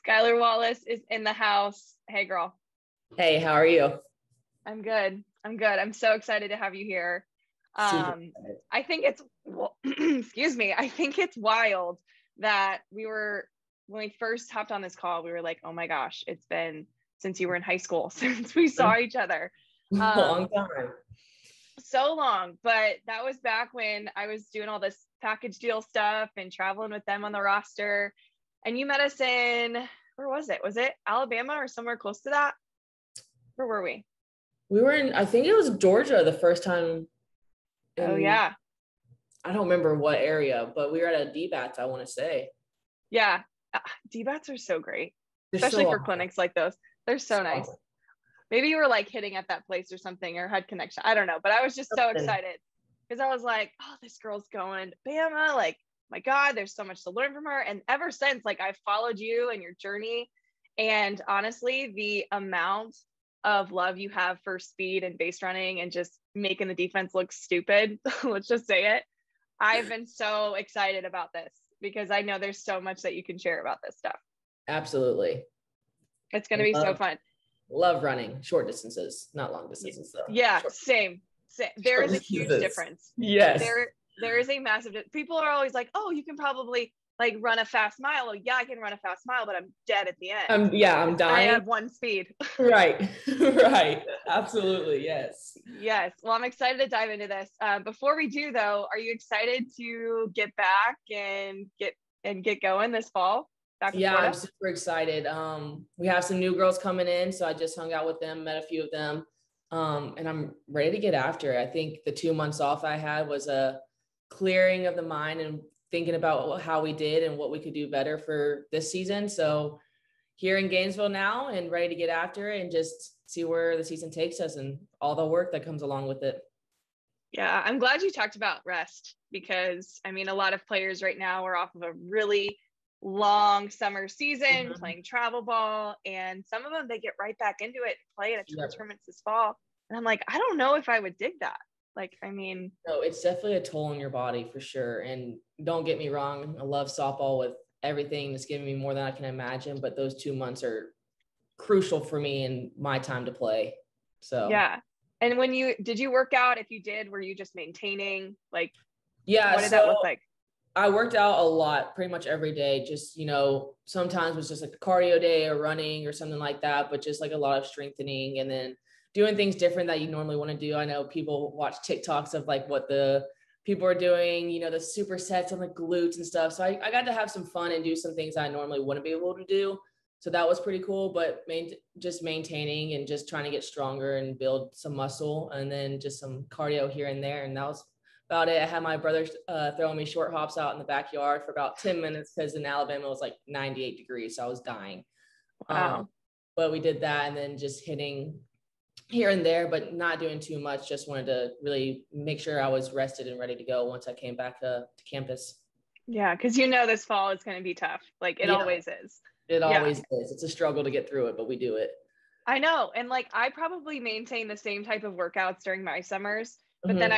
Skylar Wallace is in the house. Hey, girl. Hey, how are you? I'm good. I'm so excited to have you here. Super excited. I think it's, excuse me. I think it's wild that when we first hopped on this call, we were like, oh my gosh, it's been since you were in high school, since we saw each other. Long time. So long, but that was back when I was doing all this package deal stuff and traveling with them on the roster. And you met us in, where was it? Was it Alabama or somewhere close to that? Where were we? We were in, I think it was Georgia the first time. Oh, yeah. I don't remember what area, but we were at a DBATS, I want to say. Yeah. DBATs are so great, They're especially so for awesome. clinics like those. They're so nice. Awesome. Maybe you were like hitting at that place or something or had connection. I don't know, but I was just so excited because I was like, oh, this girl's going to Bama. Like, my God, there's so much to learn from her. And ever since, like, I've followed you and your journey. And honestly, the amount of love you have for speed and base running and just making the defense look stupid, let's just say it. I've been so excited about this because I know there's so much that you can share about this stuff. Absolutely. It's going to be so fun. Love running short distances, not long distances though. Yeah, same. There is a huge difference. Yes. There is a massive, people are always like, oh, you can probably like run a fast mile. Well, yeah, I can run a fast mile, but I'm dead at the end. I'm dying. I have one speed. Right. Right. Absolutely. Yes. Yes. Well, I'm excited to dive into this. Before we do though, are you excited to get back and get going this fall? Yeah, I'm super excited. We have some new girls coming in, so I just hung out with them, met a few of them, and I'm ready to get after it. I think the 2 months off I had was a clearing of the mind and thinking about how we did and what we could do better for this season. So here in Gainesville now and ready to get after it and just see where the season takes us and all the work that comes along with it. Yeah, I'm glad you talked about rest because, I mean, a lot of players right now are off of a really long summer season playing travel ball, and some of them they get right back into it and play in a ton of tournaments this fall, and I'm like, I don't know if I would dig that. Like, I mean, no, it's definitely a toll on your body for sure. And don't get me wrong, I love softball with everything. It's giving me more than I can imagine, but those 2 months are crucial for me and my time to play. So yeah. And did you work out? If you did, were you just maintaining? Like, yeah, what did that look like? I worked out a lot, pretty much every day. Just, sometimes it was just like a cardio day or running or something like that, but just like a lot of strengthening and then doing things different that you normally want to do. I know people watch TikToks of like what the people are doing, the supersets on the glutes and stuff. So I got to have some fun and do some things I normally wouldn't be able to do. So that was pretty cool, but just maintaining and just trying to get stronger and build some muscle and then just some cardio here and there. And that was about it. I had my brother throwing me short hops out in the backyard for about 10 minutes because in Alabama it was like 98 degrees. So I was dying. Wow. But we did that and then just hitting here and there, but not doing too much. Just wanted to really make sure I was rested and ready to go once I came back to campus. Yeah, because this fall is going to be tough. Like it always is. It always is. It's a struggle to get through it, but we do it. I know. And like, I probably maintain the same type of workouts during my summers, but then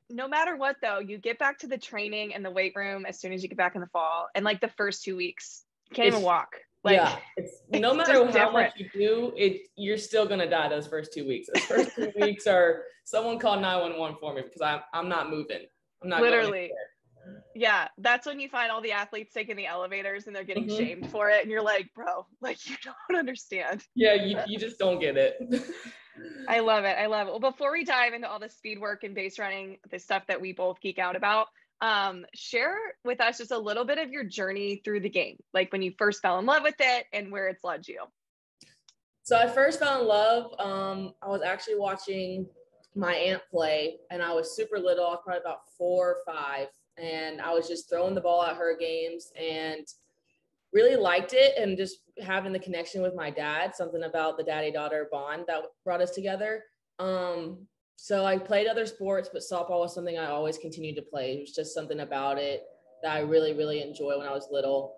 no matter what though, you get back to the training and the weight room as soon as you get back in the fall. And like the first 2 weeks, you can't even walk. Like, no matter how much you do, you're still going to die those first 2 weeks. Those first 2 weeks are someone call 911 for me because I'm not moving. I'm not literally. Yeah, that's when you find all the athletes taking the elevators and they're getting shamed for it. And you're like, bro, like you don't understand. Yeah, you just don't get it. I love it. Well, before we dive into all the speed work and base running, the stuff that we both geek out about, share with us just a little bit of your journey through the game, like when you first fell in love with it and where it's led you. So I first fell in love. I was actually watching my aunt play and I was super little. I was probably about 4 or 5. And I was just throwing the ball at her games and really liked it. And just having the connection with my dad, something about the daddy-daughter bond that brought us together. So I played other sports, but softball was something I always continued to play. It was just something about it that I really, really enjoyed when I was little.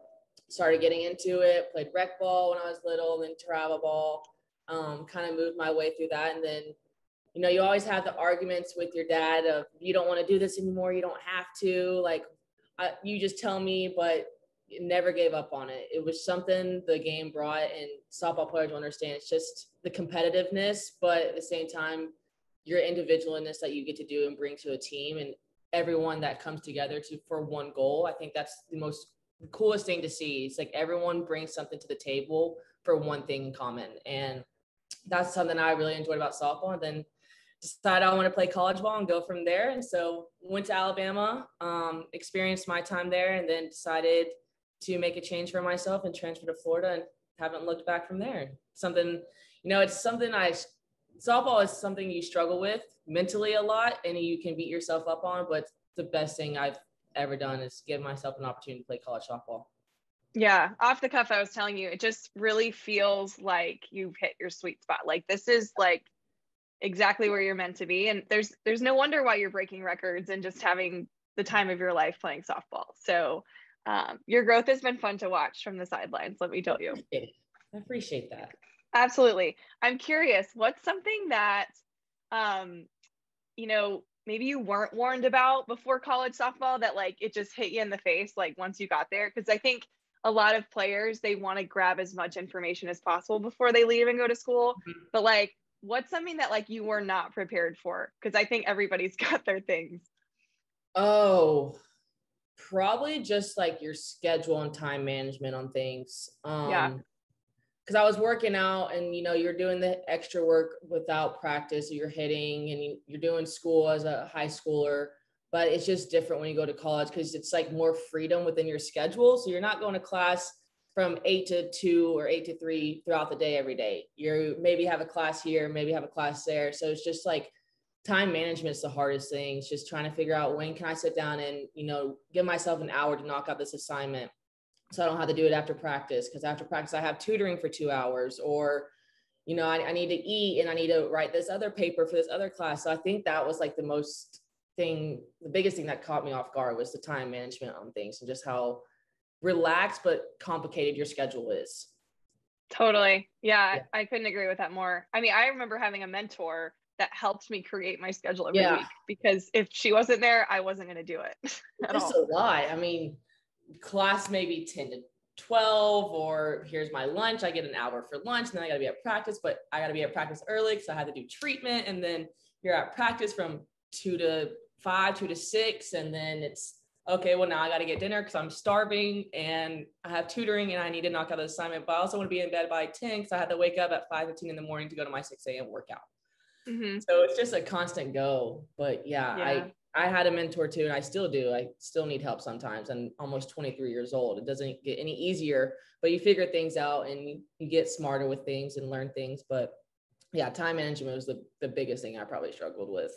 Started getting into it, played rec ball when I was little, then travel ball, kind of moved my way through that. And then you always have the arguments with your dad of you don't want to do this anymore. You don't have to, like, you just tell me, but never gave up on it. It was something the game brought, and softball players will understand. It's just the competitiveness, but at the same time, your individualness that you get to do and bring to a team, and everyone that comes together for one goal. I think that's the coolest thing to see. It's like everyone brings something to the table for one thing in common. And that's something I really enjoyed about softball. And then decided I want to play college ball and go from there. And so went to Alabama, experienced my time there, and then decided to make a change for myself and transfer to Florida, and haven't looked back from there. Something, it's something softball is something you struggle with mentally a lot, and you can beat yourself up on, but the best thing I've ever done is give myself an opportunity to play college softball. Yeah, off the cuff, I was telling you, it just really feels like you've hit your sweet spot. Like this is like exactly where you're meant to be. And there's no wonder why you're breaking records and just having the time of your life playing softball. So your growth has been fun to watch from the sidelines, let me tell you. I appreciate that. Absolutely. I'm curious, what's something that, maybe you weren't warned about before college softball that like it just hit you in the face like once you got there? Because I think a lot of players, they want to grab as much information as possible before they leave and go to school. Mm-hmm. But like, what's something that like you were not prepared for? Because I think everybody's got their things. Oh, probably just like your schedule and time management on things. Yeah. Because I was working out, and you're doing the extra work without practice, or you're hitting, and you're doing school as a high schooler. But it's just different when you go to college, because it's like more freedom within your schedule. So you're not going to class from 8 to 2 or 8 to 3 throughout the day every day. You maybe have a class here, maybe have a class there. So it's just like time management is the hardest thing. It's just trying to figure out when can I sit down and, give myself an hour to knock out this assignment, so I don't have to do it after practice, because after practice I have tutoring for 2 hours, or, I need to eat and I need to write this other paper for this other class. So I think that was like the biggest thing that caught me off guard was the time management on things, and just how relaxed but complicated your schedule is. Totally. Yeah. I couldn't agree with that more. I mean, I remember having a mentor that helped me create my schedule every week, because if she wasn't there, I wasn't going to do it at all. It's a lot. I mean, class maybe 10 to 12, or here's my lunch. I get an hour for lunch, and then I got to be at practice, but I got to be at practice early because I had to do treatment. And then you're at practice from 2 to 5, 2 to 6. And then it's okay, well, now I got to get dinner because I'm starving, and I have tutoring, and I need to knock out the assignment, but I also want to be in bed by 10 because I had to wake up at 5:15 in the morning to go to my 6 a.m. workout. Mm-hmm. So it's just a constant go. But yeah. I had a mentor too, and I still do. I still need help sometimes. I'm almost 23 years old. It doesn't get any easier, but you figure things out and you get smarter with things and learn things. But yeah, time management was the biggest thing I probably struggled with.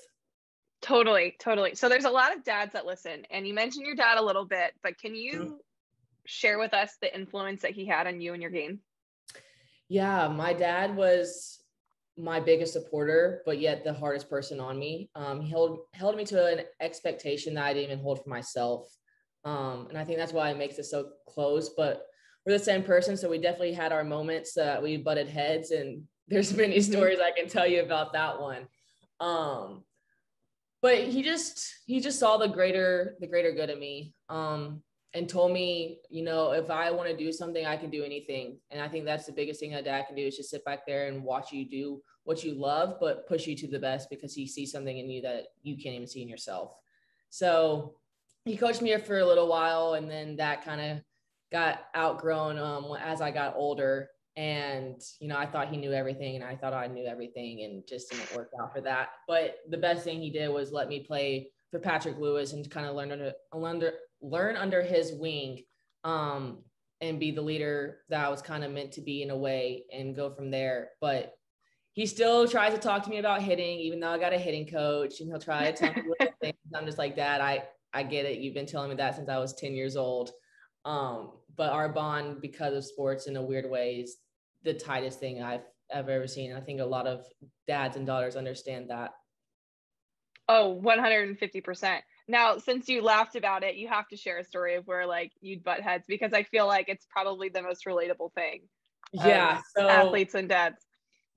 Totally. So there's a lot of dads that listen, and you mentioned your dad a little bit, but can you share with us the influence that he had on you and your game? Yeah, my dad was my biggest supporter, but yet the hardest person on me. He held me to an expectation that I didn't even hold for myself. And I think that's why it makes it so close, but we're the same person. So we definitely had our moments that we butted heads, and there's many stories I can tell you about that one. But he just saw the greater good in me. And told me, if I want to do something, I can do anything. And I think that's the biggest thing a dad can do, is just sit back there and watch you do what you love, but push you to the best, because he sees something in you that you can't even see in yourself. So he coached me for a little while, and then that kind of got outgrown as I got older. And, I thought he knew everything, and I thought I knew everything, and just didn't work out for that. But the best thing he did was let me play for Patrick Lewis and kind of learn under his wing, and be the leader that I was kind of meant to be in a way, and go from there. But he still tries to talk to me about hitting, even though I got a hitting coach, and he'll try to tell me little things. I'm just like, Dad, I get it. You've been telling me that since I was 10 years old. But our bond, because of sports, in a weird way, is the tightest thing I've ever seen. And I think a lot of dads and daughters understand that. Oh, 150%. Now, since you laughed about it, you have to share a story of where like you'd butt heads, because I feel like it's probably the most relatable thing. Yeah. So athletes and dads.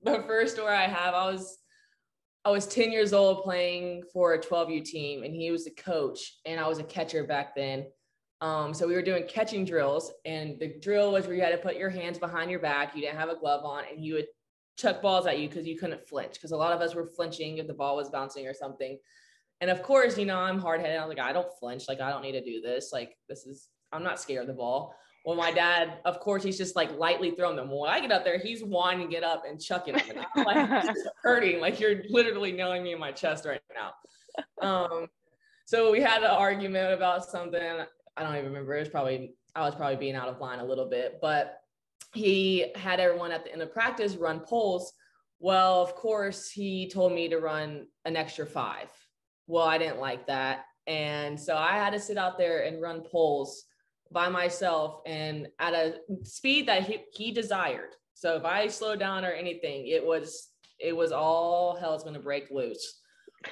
The first story I have, I was 10 years old playing for a 12U team, and he was the coach, and I was a catcher back then. So we were doing catching drills, and the drill was where you had to put your hands behind your back. You didn't have a glove on, and you would chuck balls at you because you couldn't flinch, because a lot of us were flinching if the ball was bouncing or something. And of course, you know, I'm hard-headed. I was like, I don't flinch. Like, I don't need to do this. Like, I'm not scared of the ball. Well, my dad, of course, he's just like lightly throwing them. When I get up there, he's wanting to get up and chucking them. And I'm like, this is hurting. Like, you're literally nailing me in my chest right now. So we had an argument about something. I don't even remember. I was probably being out of line a little bit, but he had everyone at the end of practice run poles. Well, of course, he told me to run an extra 5. Well, I didn't like that. And so I had to sit out there and run poles by myself and at a speed that he desired. So if I slowed down or anything, it was all hell's going to break loose.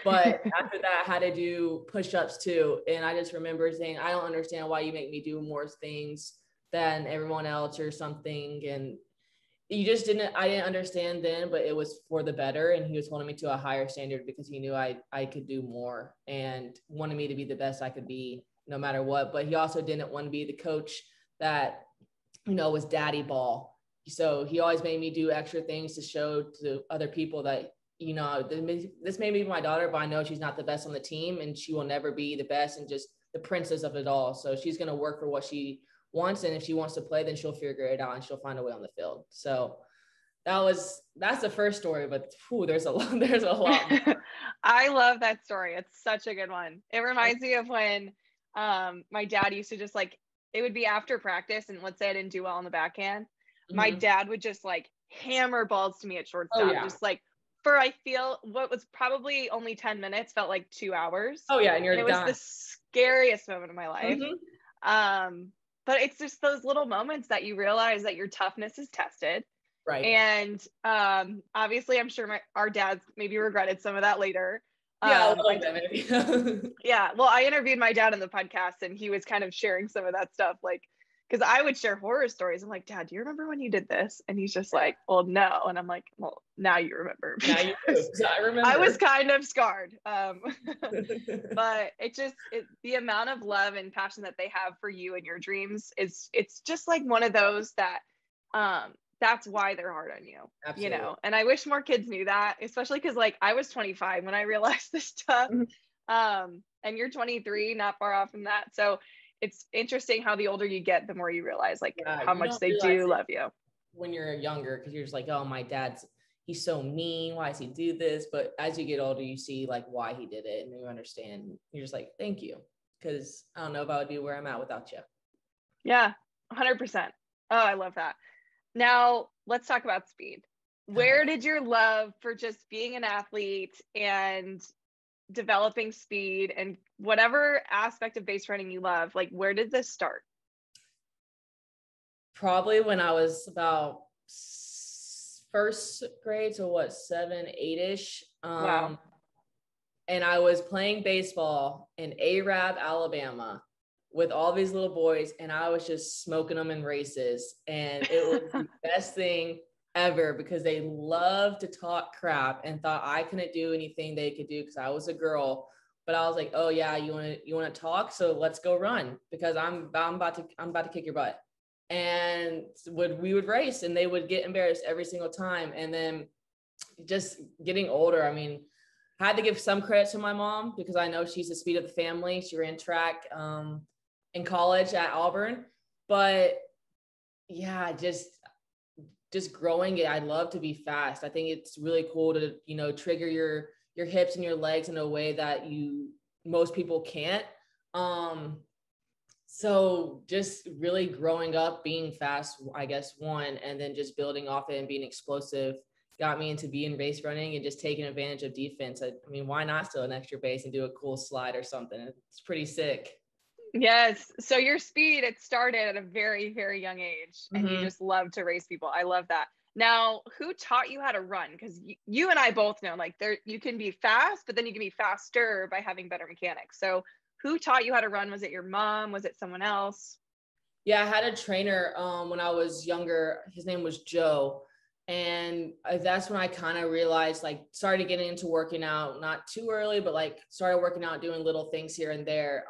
But after that, I had to do push-ups too. And I just remember saying, I don't understand why you make me do more things than everyone else or something. And I didn't understand then, but it was for the better. And he was holding me to a higher standard because he knew I could do more and wanted me to be the best I could be no matter what. But he also didn't want to be the coach that, you know, was daddy ball. So he always made me do extra things to show to other people that, you know, this may be my daughter, but I know she's not the best on the team and she will never be the best and just the princess of it all. So she's going to work for what she wants. And if she wants to play, then she'll figure it out and she'll find a way on the field. So that's the first story, but there's a lot more. I love that story. It's such a good one. It reminds me of when my dad used to just like, it would be after practice and let's say I didn't do well on the backhand. Mm-hmm. My dad would just like hammer balls to me at shortstop. Just like I feel what was probably only 10 minutes felt like 2 hours. And it was the scariest moment of my life. Mm-hmm. But it's just those little moments that you realize that your toughness is tested. Right. And obviously I'm sure our dads maybe regretted some of that later. Yeah, a little bit maybe. Yeah. Well, I interviewed my dad on the podcast and he was kind of sharing some of that stuff. Like, because I would share horror stories. I'm like, Dad, do you remember when you did this? And he's just like, well, no. And I'm like, well, now you remember. Now you do. I remember. I was kind of scarred. But the amount of love and passion that they have for you and your dreams it's just like one of those that that's why they're hard on you. Absolutely. You know, and I wish more kids knew that, especially because like I was 25 when I realized this stuff. And you're 23, not far off from that. So it's interesting how the older you get, the more you realize like how much they do love you. When you're younger, because you're just like, oh, my dad's, he's so mean. Why does he do this? But as you get older, you see like why he did it and you understand. You're just like, thank you. Because I don't know if I would be where I'm at without you. Yeah, 100%. Oh, I love that. Now let's talk about speed. Where did your love for just being an athlete and developing speed and whatever aspect of base running you love, like where did this start? Probably when I was about first grade, so 7, 8-ish. Wow. And I was playing baseball in Arab, Alabama with all these little boys, and I was just smoking them in races. And it was the best thing ever because they loved to talk crap and thought I couldn't do anything they could do because I was a girl. But I was like, oh yeah, you want to talk? So let's go run because I'm about to kick your butt. And we would race and they would get embarrassed every single time. And then just getting older, I mean, I had to give some credit to my mom because I know she's the speed of the family. She ran track in college at Auburn. But yeah, just growing it, I love to be fast. I think it's really cool to, you know, trigger your hips and your legs in a way that most people can't. So just really growing up, being fast, I guess, one, and then just building off it and being explosive got me into being base running and just taking advantage of defense. I mean, why not steal an extra base and do a cool slide or something? It's pretty sick. Yes. So your speed, it started at a very, very young age and you just love to race people. I love that. Now, who taught you how to run? Because you and I both know, like, you can be fast, but then you can be faster by having better mechanics. So who taught you how to run? Was it your mom? Was it someone else? Yeah, I had a trainer when I was younger. His name was Joe. And that's when I kind of realized, like, started getting into working out, not too early, but like started working out, doing little things here and there.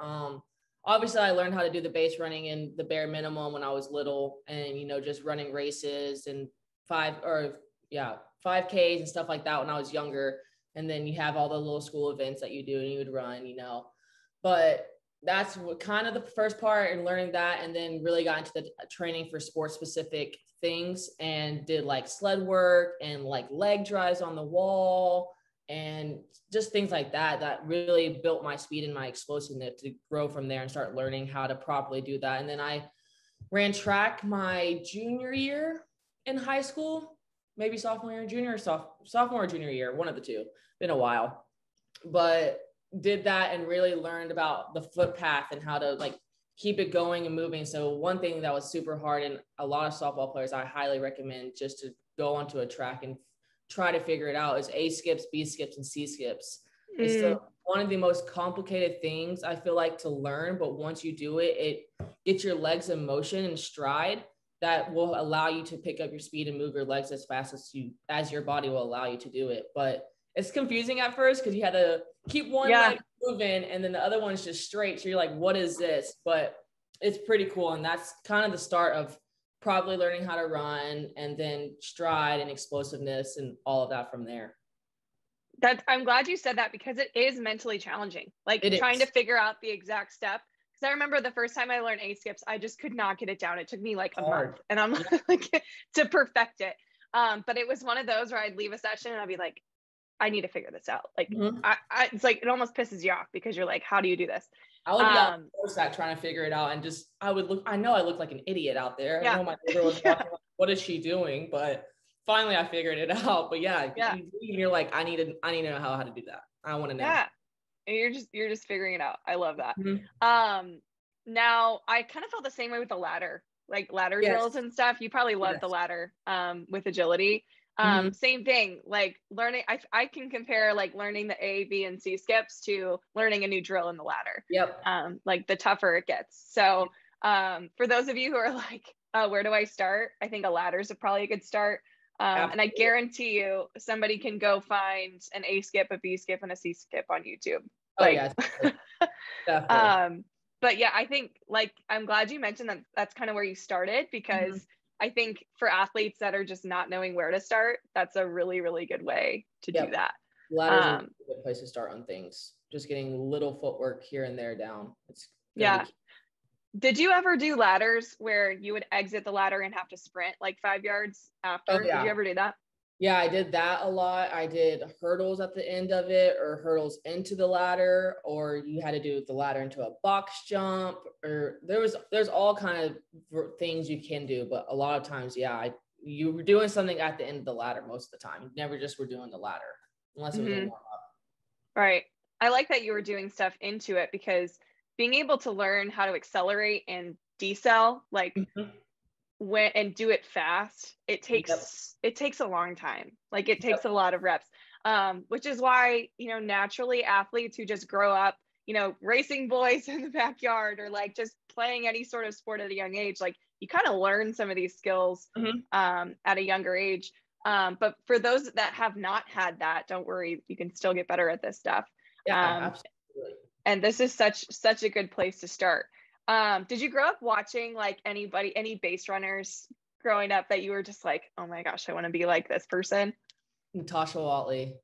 obviously I learned how to do the base running and the bare minimum when I was little, and, you know, just running races and 5Ks and stuff like that when I was younger. And then you have all the little school events that you do and you would run, you know, but that's what kind of the first part, and learning that, and then really got into the training for sports specific things and did like sled work and like leg drives on the wall and just things like that, that really built my speed and my explosiveness to grow from there and start learning how to properly do that. And then I ran track my junior year in high school, maybe sophomore year, sophomore or junior year, one of the two, been a while, but did that and really learned about the footpath and how to like keep it going and moving. So one thing that was super hard, and a lot of softball players I highly recommend just to go onto a track and try to figure it out, is A skips, B skips, and C skips. It's still one of the most complicated things I feel like to learn, but once you do it, it gets your legs in motion and stride that will allow you to pick up your speed and move your legs as fast as your body will allow you to do it. But it's confusing at first because you had to keep one leg moving and then the other one's just straight. So you're like, what is this? But it's pretty cool. And that's kind of the start of probably learning how to run, and then stride and explosiveness and all of that from there. I'm glad you said that, because it is mentally challenging. Like trying to figure out the exact step. Because I remember the first time I learned A skips, I just could not get it down. It took me like a month, and I'm like to perfect it. But it was one of those where I'd leave a session and I'd be like, I need to figure this out. Like it's like, it almost pisses you off because you're like, how do you do this? I would be on that trying to figure it out, and just I know I look like an idiot out there. I know my neighbor was watching, like, what is she doing? But finally I figured it out. But you're like, I need to know how to do that. I want to know. Yeah. And you're just figuring it out. I love that. Now I kind of felt the same way with the ladder, like ladder drills and stuff. You probably love the ladder with agility. Same thing, like learning, I can compare like learning the A, B, and C skips to learning a new drill in the ladder. Like the tougher it gets. So for those of you who are like, where do I start? I think a ladder is probably a good start. And I guarantee you somebody can go find an A skip, a B skip, and a C skip on YouTube. Definitely. But yeah, I think like, I'm glad you mentioned that that's kind of where you started, because I think for athletes that are just not knowing where to start, that's a really, really good way to do that. Ladders are a good place to start on things. Just getting little footwork here and there down. Did you ever do ladders where you would exit the ladder and have to sprint like 5 yards after? Did you ever do that? Yeah, I did that a lot. I did hurdles at the end of it, or hurdles into the ladder, or you had to do the ladder into a box jump, or there's all kind of things you can do. But a lot of times, you were doing something at the end of the ladder most of the time. You never just were doing the ladder unless it was a warm up. Right. I like that you were doing stuff into it, because being able to learn how to accelerate and decel, like and do it fast, it takes a long time. Like it takes a lot of reps, which is why, you know, naturally athletes who just grow up, you know, racing boys in the backyard, or like just playing any sort of sport at a young age, like you kind of learn some of these skills at a younger age. But for those that have not had that, don't worry, you can still get better at this stuff. Absolutely. And this is such a good place to start. Did you grow up watching like any base runners growing up that you were just like, oh my gosh, I want to be like this person? Natasha Watley.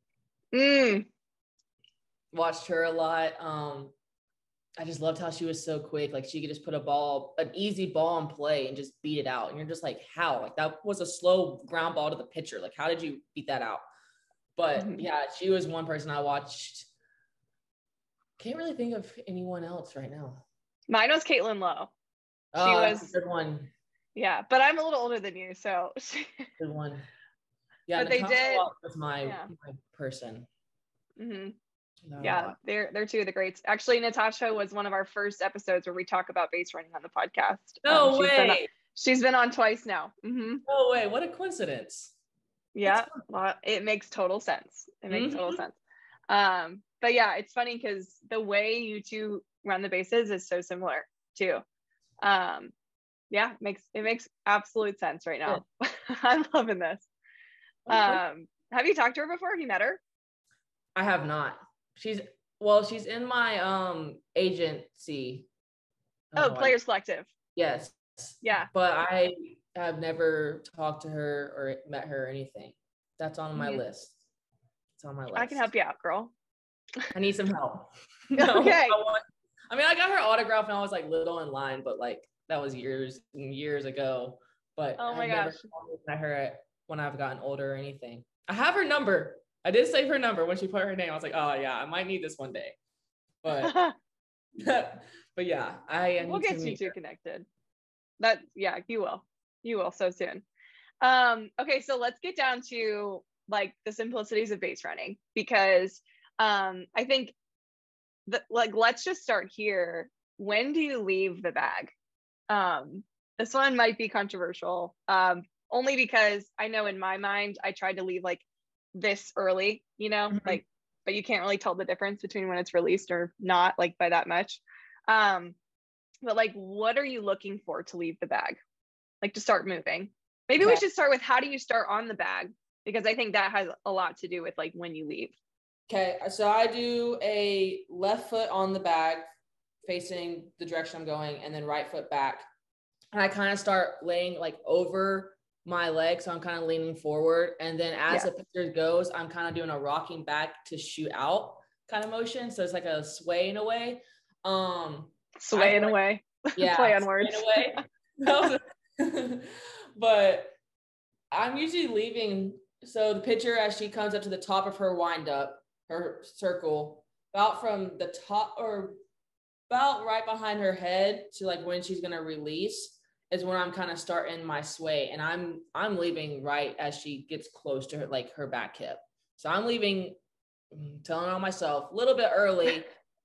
Watched her a lot. I just loved how she was so quick. Like she could just put an easy ball in play and just beat it out. And you're just like, how? Like that was a slow ground ball to the pitcher. Like, how did you beat that out? But she was one person I watched. Can't really think of anyone else right now. Mine was Caitlin Lowe. She was a good one. Yeah, but I'm a little older than you, so good one. Yeah, but Natasha they did. Was my person. Yeah, they're two of the greats. Actually, Natasha was one of our first episodes where we talk about base running on the podcast. No way. She's been on twice now. No way. What a coincidence. Yeah, well, it makes total sense. It makes total sense. But yeah, it's funny because the way you two run the bases is so similar too. It makes absolute sense right now. I'm loving this. Have you talked to her before? Have you met her? I have not. She's in my agency. Oh, Players Collective. Yes. Yeah. But I have never talked to her or met her or anything. That's on my list. It's on my list. I can help you out, girl. I need some help. Okay. I mean, I got her autograph when I was like little in line, but like that was years and years ago. But oh my I gosh, never met her when I've gotten older or anything. I have her number. I did save her number when she put her name. I was like, oh yeah, I might need this one day. But but yeah, we'll get you two connected. You will so soon. Okay, so let's get down to like the simplicities of base running, because I think that, like, let's just start here. When do you leave the bag? This one might be controversial, only because I know in my mind I tried to leave like this early, like, but you can't really tell the difference between when it's released or not, like by that much. But like, what are you looking for to leave the bag, like to start moving? Maybe we should start with, how do you start on the bag? Because I think that has a lot to do with like when you leave. Okay, so I do a left foot on the bag facing the direction I'm going, and then right foot back. And I kind of start laying like over my leg, so I'm kind of leaning forward. And then as the picture goes, I'm kind of doing a rocking back to shoot out kind of motion. So it's like a sway in a way. Sway in a way. Yeah. Play on words. In a way. But I'm usually leaving. So the pitcher, as she comes up to the top of her wind up, her circle, about from the top or about right behind her head to like when she's going to release is when I'm kind of starting my sway. And I'm leaving right as she gets close to her, like her back hip. So I'm leaving, telling on myself a little bit early,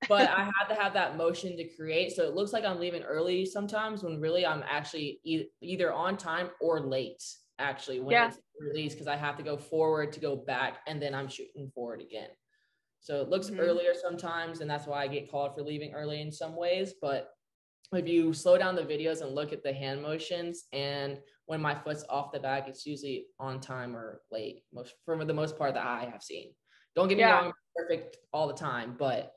but I had to have that motion to create. So it looks like I'm leaving early sometimes, when really I'm actually either on time or late, actually, when it's released, because I have to go forward to go back, and then I'm shooting forward again. So it looks earlier sometimes, and that's why I get called for leaving early in some ways. But if you slow down the videos and look at the hand motions, and when my foot's off the bag, it's usually on time or late, for the most part that I have seen. Don't get me wrong, perfect all the time, but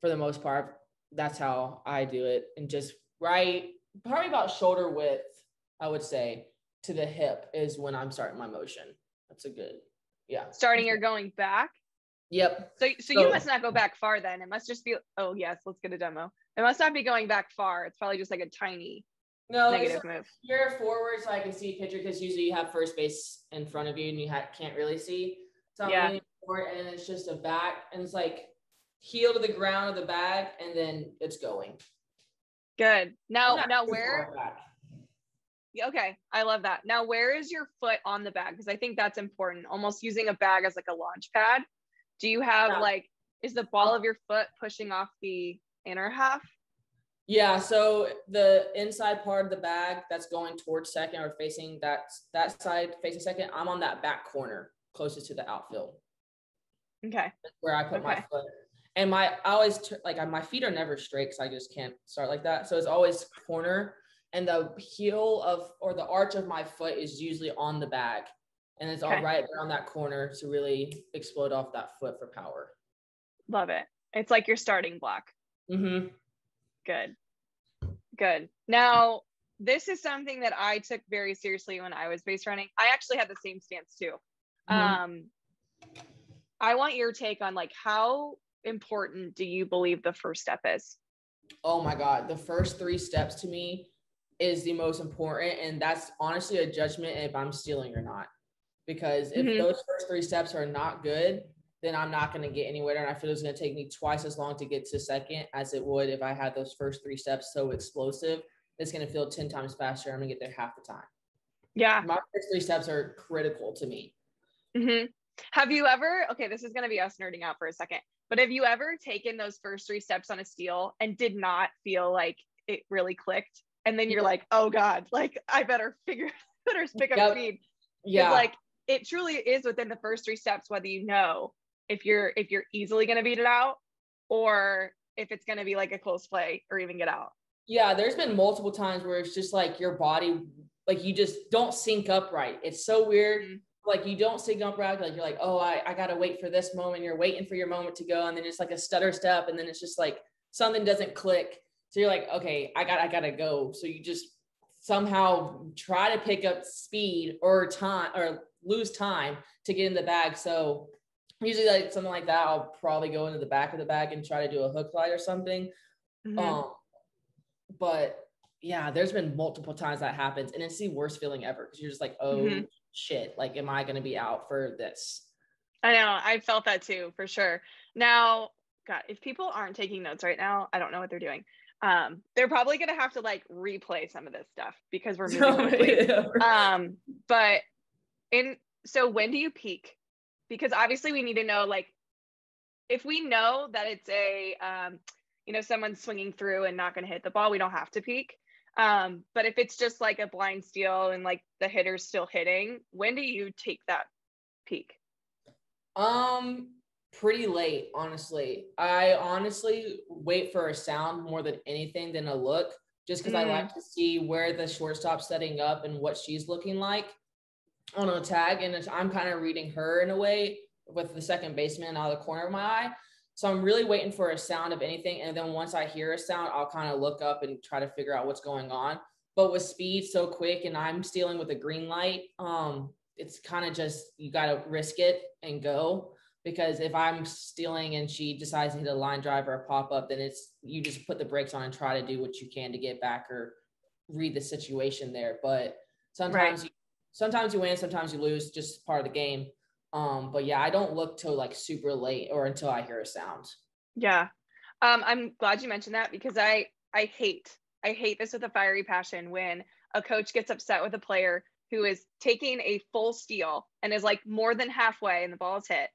for the most part, that's how I do it. And just right, probably about shoulder width, I would say, to the hip is when I'm starting my motion. That's a good, Starting or going back? Yep. So you must not go back far then. It must just be, oh yes, let's get a demo. It must not be going back far. It's probably just like a tiny negative move. You're forward so I can see pitcher, because usually you have first base in front of you and you can't really see. So I'm leaning forward, and it's just a back, and it's like heel to the ground of the bag, and then it's going. Good. Now where? Okay, I love that. Now, where is your foot on the bag? Because I think that's important. Almost using a bag as like a launch pad. Do you have like, is the ball of your foot pushing off the inner half? Yeah, so the inside part of the bag that's going towards second, or facing that side facing second, I'm on that back corner closest to the outfield. Okay. That's where I put my foot. And my feet are never straight, because I just can't start like that. So it's always corner, and the heel or the arch of my foot is usually on the bag. And it's all right around that corner to really explode off that foot for power. Love it. It's like your starting block. Mm-hmm. Good. Now, this is something that I took very seriously when I was base running. I actually had the same stance too. I want your take on like, how important do you believe the first step is? Oh my God. The first 3 steps to me is the most important. And that's honestly a judgment if I'm stealing or not. Because if those first 3 steps are not good, then I'm not going to get anywhere. And I feel it's going to take me twice as long to get to second as it would if I had those first 3 steps so explosive. It's going to feel 10 times faster. I'm going to get there half the time. Yeah. My first 3 steps are critical to me. Have you ever, okay, this is going to be us nerding out for a second, but have you ever taken those first 3 steps on a steal and did not feel like it really clicked? And then you're like, oh God, like I better pick up speed. Yeah. Like it truly is within the first 3 steps, whether you know if you're easily going to beat it out, or if it's going to be like a close play or even get out. Yeah. There's been multiple times where it's just like your body, like you just don't sync up right. It's so weird. Like you don't sync up right. Like you're like, oh, I got to wait for this moment. You're waiting for your moment to go. And then it's like a stutter step. And then it's just like something doesn't click. So you're like, okay, I gotta go. So you just somehow try to pick up speed or time or lose time to get in the bag. So usually like something like that, I'll probably go into the back of the bag and try to do a hook slide or something. But yeah, there's been multiple times that happens, and it's the worst feeling ever because you're just like, oh shit, like, am I going to be out for this? I know. I felt that too, for sure. Now, God, if people aren't taking notes right now, I don't know what they're doing. They're probably going to have to like replay some of this stuff because we're moving quickly. But so when do you peak? Because obviously we need to know, like, if we know that it's a, someone's swinging through and not going to hit the ball, we don't have to peak. But if it's just like a blind steal and like the hitter's still hitting, when do you take that peak? Pretty late, honestly. I honestly wait for a sound more than anything than a look, just because I like to see where the shortstop's setting up and what she's looking like on a tag. And I'm kind of reading her in a way with the second baseman out of the corner of my eye. So I'm really waiting for a sound of anything. And then once I hear a sound, I'll kind of look up and try to figure out what's going on. But with speed so quick and I'm stealing with a green light, it's kind of just, you got to risk it and go. Because if I'm stealing and she decides to hit a line drive or a pop-up, then you just put the brakes on and try to do what you can to get back or read the situation there. But sometimes you win, sometimes you lose, just part of the game. But yeah, I don't look till like super late or until I hear a sound. Yeah. I'm glad you mentioned that because I hate this with a fiery passion when a coach gets upset with a player who is taking a full steal and is like more than halfway and the ball is hit.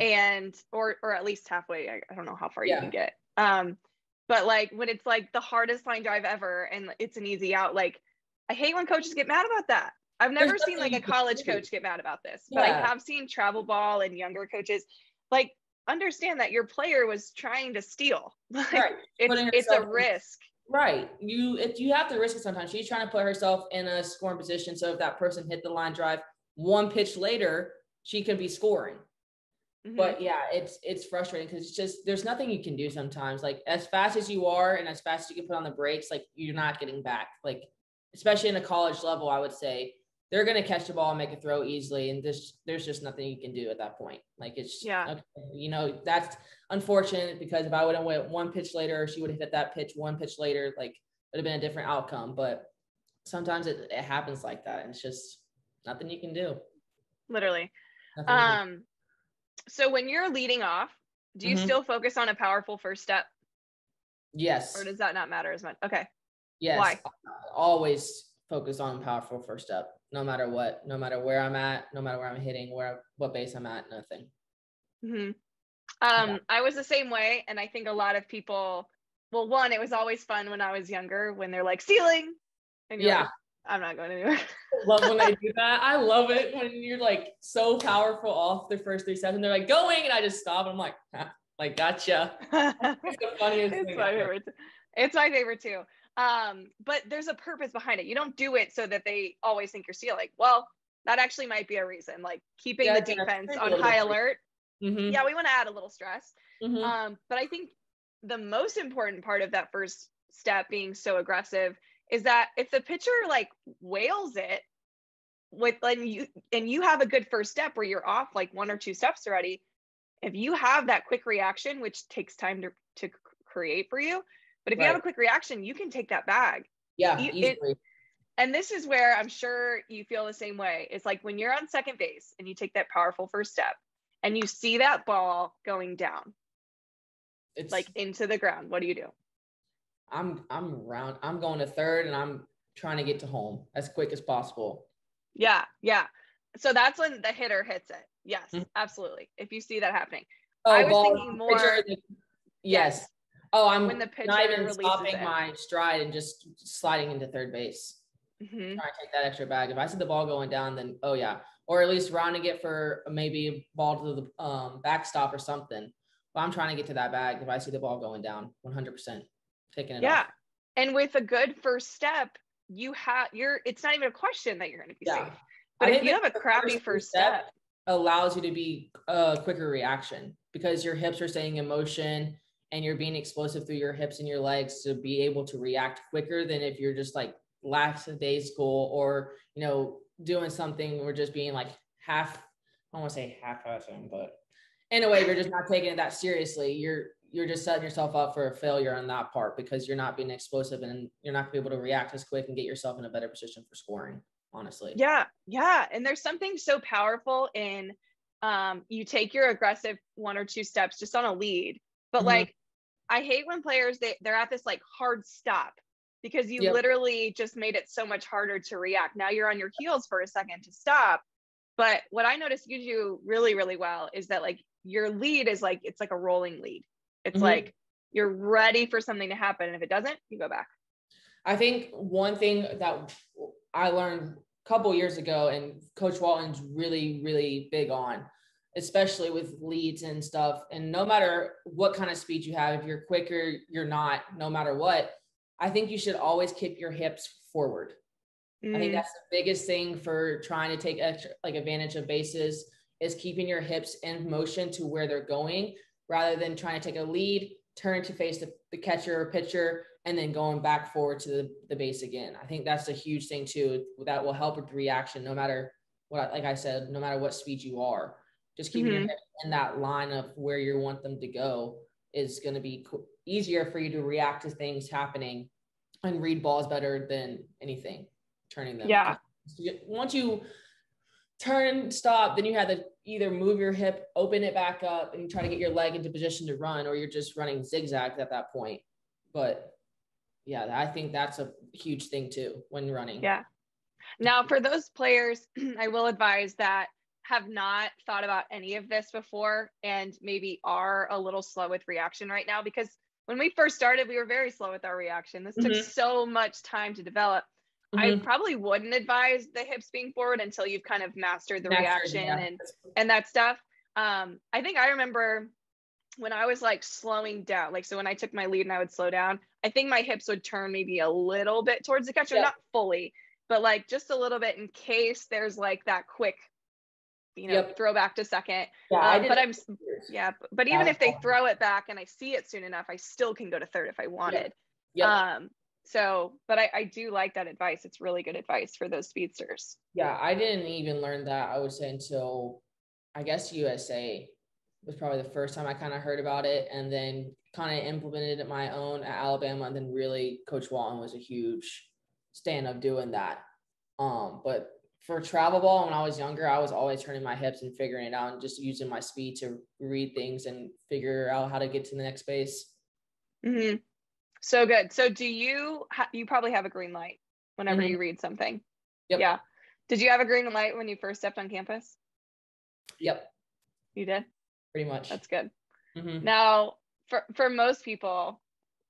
And or at least halfway. I don't know how far you can get. But like when it's like the hardest line drive ever and it's an easy out, like I hate when coaches get mad about that. I've never seen like a college coach get mad about this, but I have seen travel ball and younger coaches like understand that your player was trying to steal. Like it's a risk. Right. You have to risk it sometimes. She's trying to put herself in a scoring position. So if that person hit the line drive one pitch later, she could be scoring. But yeah, it's frustrating because it's just, there's nothing you can do sometimes. Like as fast as you are and as fast as you can put on the brakes, like you're not getting back. Like, especially in a college level, I would say they're going to catch the ball and make a throw easily. And there's just nothing you can do at that point. Like it's, okay, that's unfortunate because if I would have went one pitch later, she would have hit that pitch one pitch later, like it would have been a different outcome. But sometimes it happens like that. And it's just nothing you can do. Literally. So when you're leading off, do you still focus on a powerful first step? Yes. Or does that not matter as much? Okay. Yes. Why? Always focus on powerful first step, no matter what, no matter where I'm at, no matter where I'm hitting, what base I'm at, nothing. I was the same way. And I think a lot of people, well, one, it was always fun when I was younger when they're like ceiling. And you're like, I'm not going anywhere. Love when they do that. I love it when you're like so powerful off the first 3 steps and they're like going and I just stop and I'm like, like gotcha. It's the funniest thing. It's my favorite too. But there's a purpose behind it. You don't do it so that they always think you're stealing. Well, that actually might be a reason, like keeping the defense on high alert. Yeah, we want to add a little stress. But I think the most important part of that first step being so aggressive is that if the pitcher like wails it and you have a good first step where you're off like 1 or 2 steps already, if you have that quick reaction, which takes time to create for you, but if you have a quick reaction, you can take that bag. Yeah, easily. And this is where I'm sure you feel the same way. It's like when you're on second base and you take that powerful first step and you see that ball going down, it's like into the ground. What do you do? I'm going to third and I'm trying to get to home as quick as possible. Yeah. So that's when the hitter hits it. Yes, absolutely. If you see that happening. I was thinking more. Yes. Oh, I'm when the pitcher not even stopping my stride and just sliding into third base. Trying to take that extra bag. If I see the ball going down, then or at least rounding it for maybe a ball to the backstop or something. But I'm trying to get to that bag if I see the ball going down 100%. Taking it off. And with a good first step, it's not even a question that you're going to be safe. But if you have a crappy first step, allows you to be a quicker reaction because your hips are staying in motion and you're being explosive through your hips and your legs to be able to react quicker than if you're just like lackadaisical or, you know, doing something or just being like I don't want to say half-assing, but in a way, you're just not taking it that seriously. You're just setting yourself up for a failure on that part because you're not being explosive and you're not going to be able to react as quick and get yourself in a better position for scoring, honestly. Yeah. And there's something so powerful in you take your aggressive 1 or 2 steps just on a lead. But like, I hate when players, they're at this like hard stop because you literally just made it so much harder to react. Now you're on your heels for a second to stop. But what I noticed you do really, really well is that like your lead is like, it's like a rolling lead. It's like you're ready for something to happen. And if it doesn't, you go back. I think one thing that I learned a couple years ago and Coach Walton's really, really big on, especially with leads and stuff. And no matter what kind of speed you have, if you're quicker, you're not, no matter what, I think you should always kick your hips forward. I think that's the biggest thing for trying to take extra like advantage of bases is keeping your hips in motion to where they're going rather than trying to take a lead, turn to face the catcher or pitcher, and then going back forward to the base again. I think that's a huge thing too. That will help with the reaction no matter what, like I said, no matter what speed you are. Just keeping your hips in that line of where you want them to go is going to be easier for you to react to things happening and read balls better than anything. Turning them. Yeah. Once you turn, stop, then you have to either move your hip, open it back up, and try to get your leg into position to run, or you're just running zigzags at that point. But yeah, I think that's a huge thing too when running. Yeah. Now for those players, I will advise that have not thought about any of this before and maybe are a little slow with reaction right now, because when we first started, we were very slow with our reaction. This took so much time to develop. I probably wouldn't advise the hips being forward until you've kind of mastered the reaction and that stuff. I think I remember when I was like slowing down, like, so when I took my lead and I would slow down, I think my hips would turn maybe a little bit towards the catcher, not fully, but like just a little bit in case there's like that quick, you know, throw back to second. But even if they throw it back and I see it soon enough, I still can go to third if I wanted. So, but I do like that advice. It's really good advice for those speedsters. Yeah, I didn't even learn that, I would say, until I guess USA was probably the first time I kind of heard about it, and then kind of implemented it my own at Alabama. And then really Coach Walton was a huge stand of doing that. But for travel ball, when I was younger, I was always turning my hips and figuring it out and just using my speed to read things and figure out how to get to the next base. So good. So do you probably have a green light whenever you read something? Yeah. Did you have a green light when you first stepped on campus? Yep. You did? Pretty much. That's good. Now, for most people,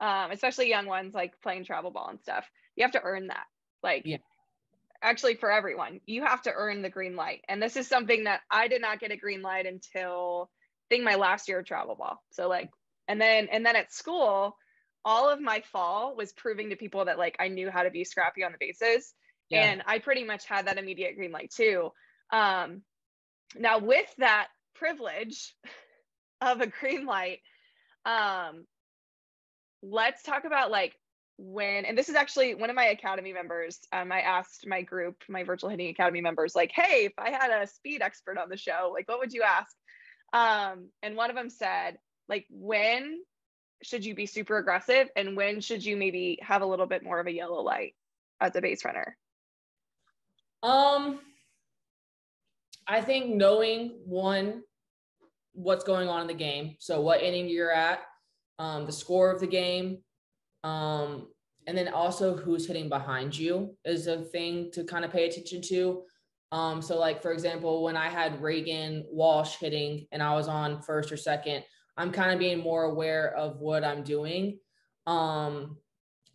especially young ones like playing travel ball and stuff, you have to earn that. Like, actually for everyone, you have to earn the green light. And this is something that I did not get a green light until I think my last year of travel ball. So like, and then at school, all of my fall was proving to people that like I knew how to be scrappy on the bases. And I pretty much had that immediate green light too. Now with that privilege of a green light, let's talk about like when, and this is actually one of my academy members, I asked my group, my virtual hitting academy members, like, hey, if I had a speed expert on the show, like what would you ask? And one of them said, like, when should you be super aggressive and when should you maybe have a little bit more of a yellow light as a base runner? I think knowing what's going on in the game. So what inning you're at, the score of the game, and then also who's hitting behind you is a thing to kind of pay attention to. So like, for example, when I had Reagan Walsh hitting and I was on first or second, I'm kind of being more aware of what I'm doing,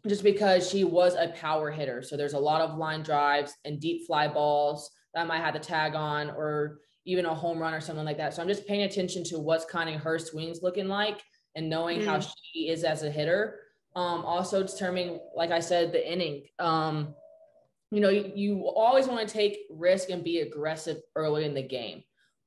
just because she was a power hitter. So there's a lot of line drives and deep fly balls that I might have to tag on, or even a home run or something like that. So I'm just paying attention to what's kind of her swings looking like and knowing how she is as a hitter. Also determining, like I said, the inning. You know, you always want to take risk and be aggressive early in the game.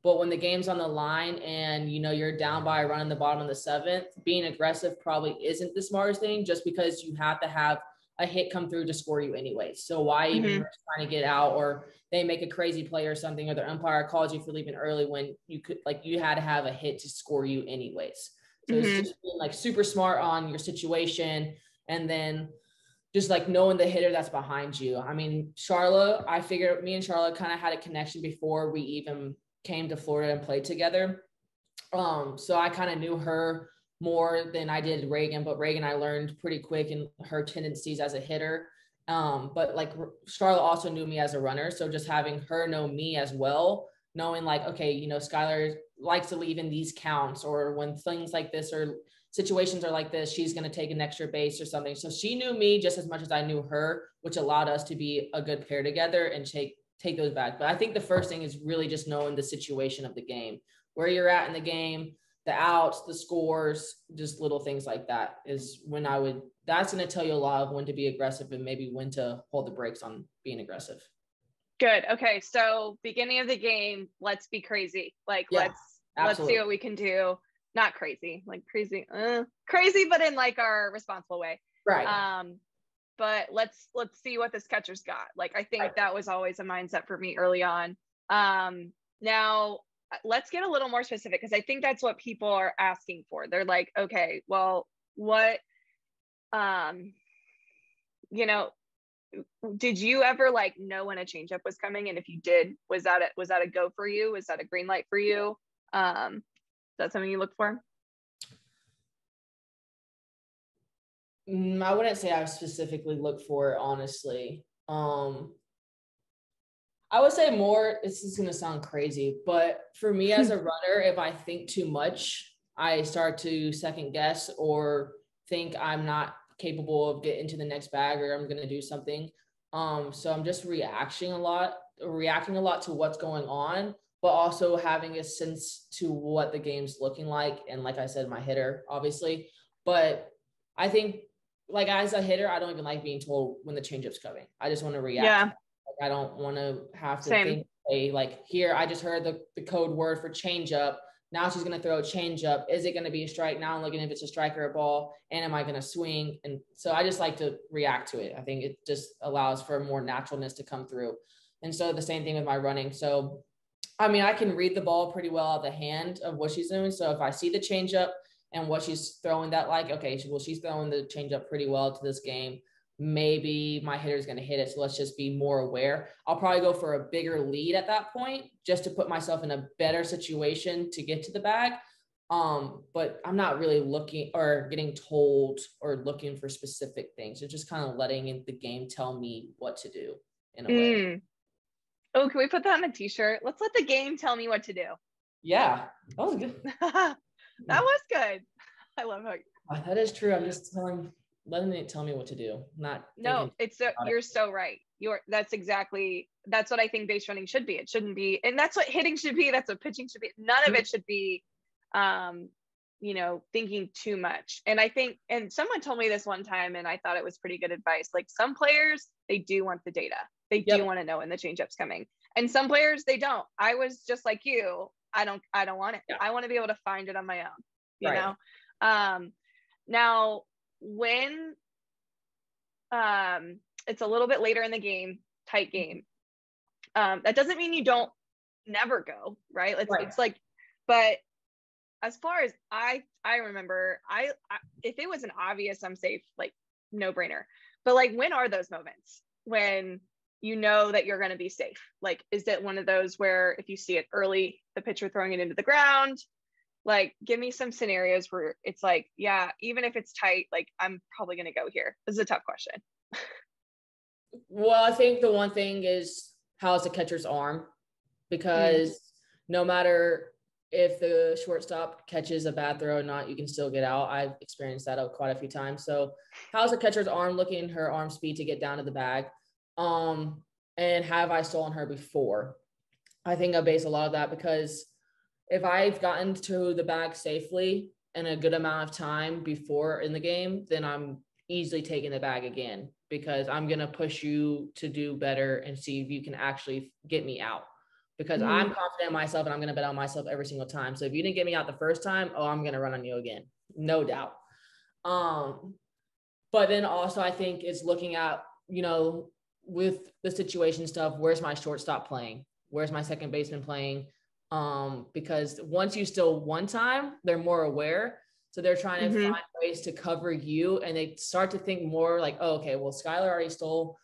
But when the game's on the line and, you know, you're down by a run in the bottom of the 7th, being aggressive probably isn't the smartest thing, just because you have to have a hit come through to score you anyway. So why even risk trying to get out, or they make a crazy play or something, or their umpire calls you for leaving early when you could, like, you had to have a hit to score you anyways. So it's just being like super smart on your situation, and then just like knowing the hitter that's behind you. I mean, Charlotte, I figured me and Charlotte kind of had a connection before we even came to Florida and played together. So I kind of knew her more than I did Reagan, but Reagan, I learned pretty quick in her tendencies as a hitter. But like Charlotte also knew me as a runner. So just having her know me as well, knowing like, okay, you know, Skylar likes to leave in these counts, or when things like this or situations are like this, she's going to take an extra base or something. So she knew me just as much as I knew her, which allowed us to be a good pair together and take those back. But I think the first thing is really just knowing the situation of the game, where you're at in the game, the outs, the scores, just little things like that is when that's going to tell you a lot of when to be aggressive and maybe when to hold the brakes on being aggressive. Good. Okay. So beginning of the game, let's be crazy. Like, let's see what we can do. Not crazy, like crazy, but in like our responsible way. Right. But let's see what this catcher's got. Like, I think that was always a mindset for me early on. Now let's get a little more specific, because I think that's what people are asking for. They're like, okay, well, what, you know, did you ever like know when a changeup was coming? And if you did, was that a go for you? Was that a green light for you? Is that something you look for? I wouldn't say I specifically look for it, honestly. I would say more, this is going to sound crazy, but for me as a runner, if I think too much, I start to second guess or think I'm not capable of getting to the next bag, or I'm going to do something. So I'm just reacting a lot to what's going on, but also having a sense to what the game's looking like. And like I said, my hitter, obviously, but I think like as a hitter, I don't even like being told when the changeup's coming. I just want to react. Yeah. Like, I don't want to have to think, hey, like here, I just heard the code word for changeup. Now she's going to throw a changeup. Is it going to be a strike? Now I'm looking if it's a strike or a ball, and am I going to swing? And so I just like to react to it. I think it just allows for more naturalness to come through. And so the same thing with my running. So, I mean, I can read the ball pretty well out of the hand of what she's doing. So if I see the changeup and what she's throwing, that like, okay, she's throwing the changeup pretty well to this game. Maybe my hitter's going to hit it. So let's just be more aware. I'll probably go for a bigger lead at that point, just to put myself in a better situation to get to the bag. But I'm not really looking or getting told or looking for specific things. It's just kind of letting the game tell me what to do in a way. Oh, can we put that on a t-shirt? Let's let the game tell me what to do. Yeah, that was good. That was good. I love how that is true. I'm just letting it tell me what to do. You're so right. That's what I think base running should be. It shouldn't be, and that's what hitting should be. That's what pitching should be. None of it should be, thinking too much. And I think, and someone told me this one time, and I thought it was pretty good advice. Like, some players, they do want the data. They do want to know when the changeup's coming. And some players, they don't. I was just like you. I don't want it. Yeah. I want to be able to find it on my own, you know? Now, when it's a little bit later in the game, tight game, that doesn't mean you don't never go, right? It's like, but as far as I remember, if it was an obvious I'm safe, like, no brainer. But like, when are those moments when you know that you're going to be safe? Like, is it one of those where if you see it early, the pitcher throwing it into the ground? Like, give me some scenarios where it's like, yeah, even if it's tight, like, I'm probably going to go here. This is a tough question. Well, I think the one thing is, how's the catcher's arm? Because no matter if the shortstop catches a bad throw or not, you can still get out. I've experienced that quite a few times. So how's the catcher's arm looking, her arm speed to get down to the bag? And have I stolen her before? I think I base a lot of that, because if I've gotten to the bag safely in a good amount of time before in the game, then I'm easily taking the bag again, because I'm going to push you to do better and see if you can actually get me out. because I'm confident in myself and I'm going to bet on myself every single time. So if you didn't get me out the first time, I'm going to run on you again. No doubt. But then also I think it's looking at, with the situation stuff, where's my shortstop playing? Where's my second baseman playing? Because once you steal one time, they're more aware. So they're trying to find ways to cover you, and they start to think more like, oh, okay, well, Skylar already stole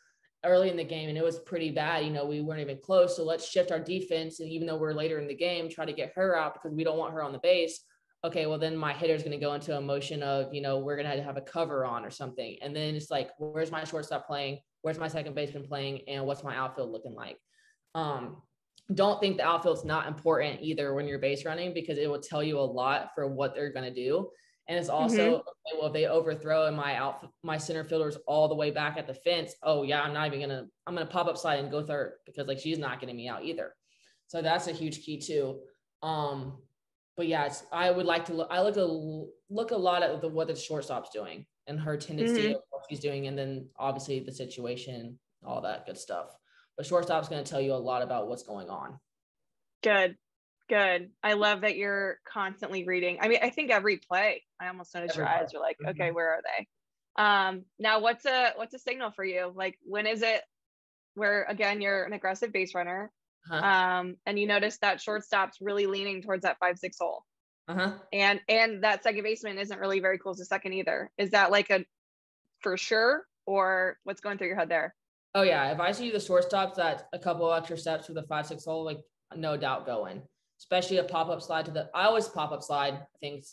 early in the game and it was pretty bad. We weren't even close. So let's shift our defense. And even though we're later in the game, try to get her out because we don't want her on the base. Okay, well, then my hitter's going to go into a motion of, we're going to have a cover on or something. And then it's like, where's my shortstop playing? Where's my second baseman playing? And what's my outfield looking like? Don't think the outfield's not important either when you're base running, because it will tell you a lot for what they're going to do. And it's also, okay, well, if they overthrow and my center fielder's all the way back at the fence, I'm going to pop up slide and go third, because like she's not getting me out either. So that's a huge key too. But yeah, I would like to look a lot at what the shortstop's doing and her tendency of what she's doing. And then obviously the situation, all that good stuff. But shortstop's going to tell you a lot about what's going on. Good. I love that you're constantly reading. I mean, I think every play, I almost noticed your eyes are like, okay, where are they? Now what's a signal for you? Like, when is it where, again, you're an aggressive base runner, and you notice that shortstop's really leaning towards that 5-6 hole, and that second baseman isn't really very close to second either. Is that like a for sure, or what's going through your head there? Oh yeah, if I see the shortstops at a couple of extra steps for the 5-6 hole, like no doubt going. Especially a pop-up slide I always pop-up slide. I think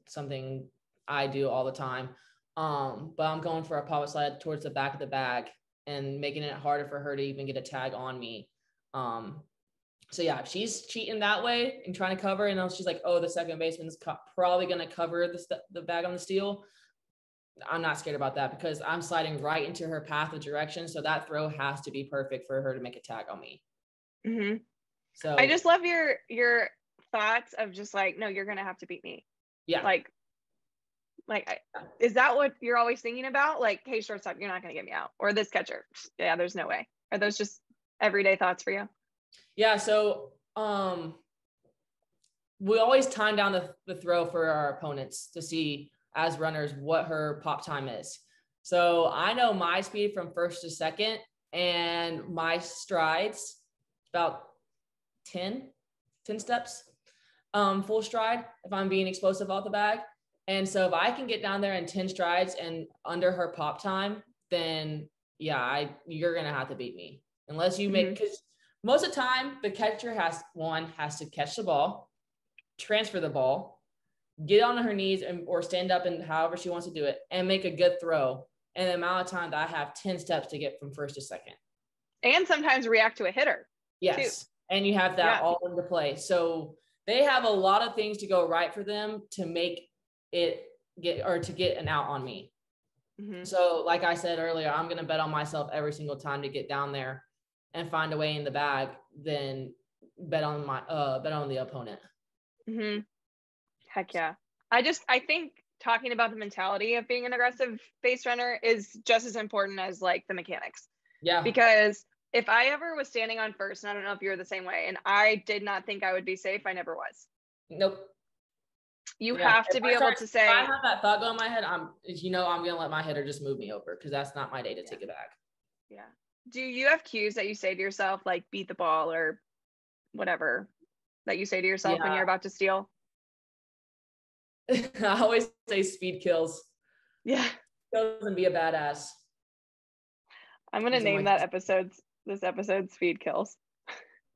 something I do all the time. But I'm going for a pop-up slide towards the back of the bag and making it harder for her to even get a tag on me. So yeah, if she's cheating that way and trying to cover, and she's like, oh, the second baseman's probably going to cover the bag on the steal, I'm not scared about that, because I'm sliding right into her path of direction. So that throw has to be perfect for her to make a tag on me. So I just love your thoughts of just like, no, you're going to have to beat me. Yeah. Like, is that what you're always thinking about? Like, hey, shortstop, you're not going to get me out. Or this catcher. Yeah, there's no way. Are those just everyday thoughts for you? Yeah. So, we always time down the throw for our opponents to see, as runners, what her pop time is. So I know my speed from first to second, and my strides about 10 steps, full stride, if I'm being explosive off the bag. And so if I can get down there in 10 strides and under her pop time, then yeah, you're going to have to beat me, unless you make, because most of the time the catcher has to catch the ball, transfer the ball, get on her knees or stand up, and however she wants to do it, and make a good throw. And the amount of time that I have 10 steps to get from first to second. And sometimes react to a hitter. Yes. Too. And you have that all into play. So they have a lot of things to go right for them to make it to get an out on me. So like I said earlier, I'm going to bet on myself every single time to get down there and find a way in the bag, then bet on the opponent. Heck yeah. I think talking about the mentality of being an aggressive base runner is just as important as like the mechanics. Yeah. Because if I ever was standing on first, and I don't know if you're the same way, and I did not think I would be safe, I never was. Nope. You have to be able to say, if I have that thought going in my head, I'm going to let my hitter just move me over, because that's not my day to take it back. Yeah. Do you have cues that you say to yourself, like beat the ball or whatever, that you say to yourself when you're about to steal? I always say speed kills. Yeah. Kills and be a badass. I'm going to name this episode Speed Kills.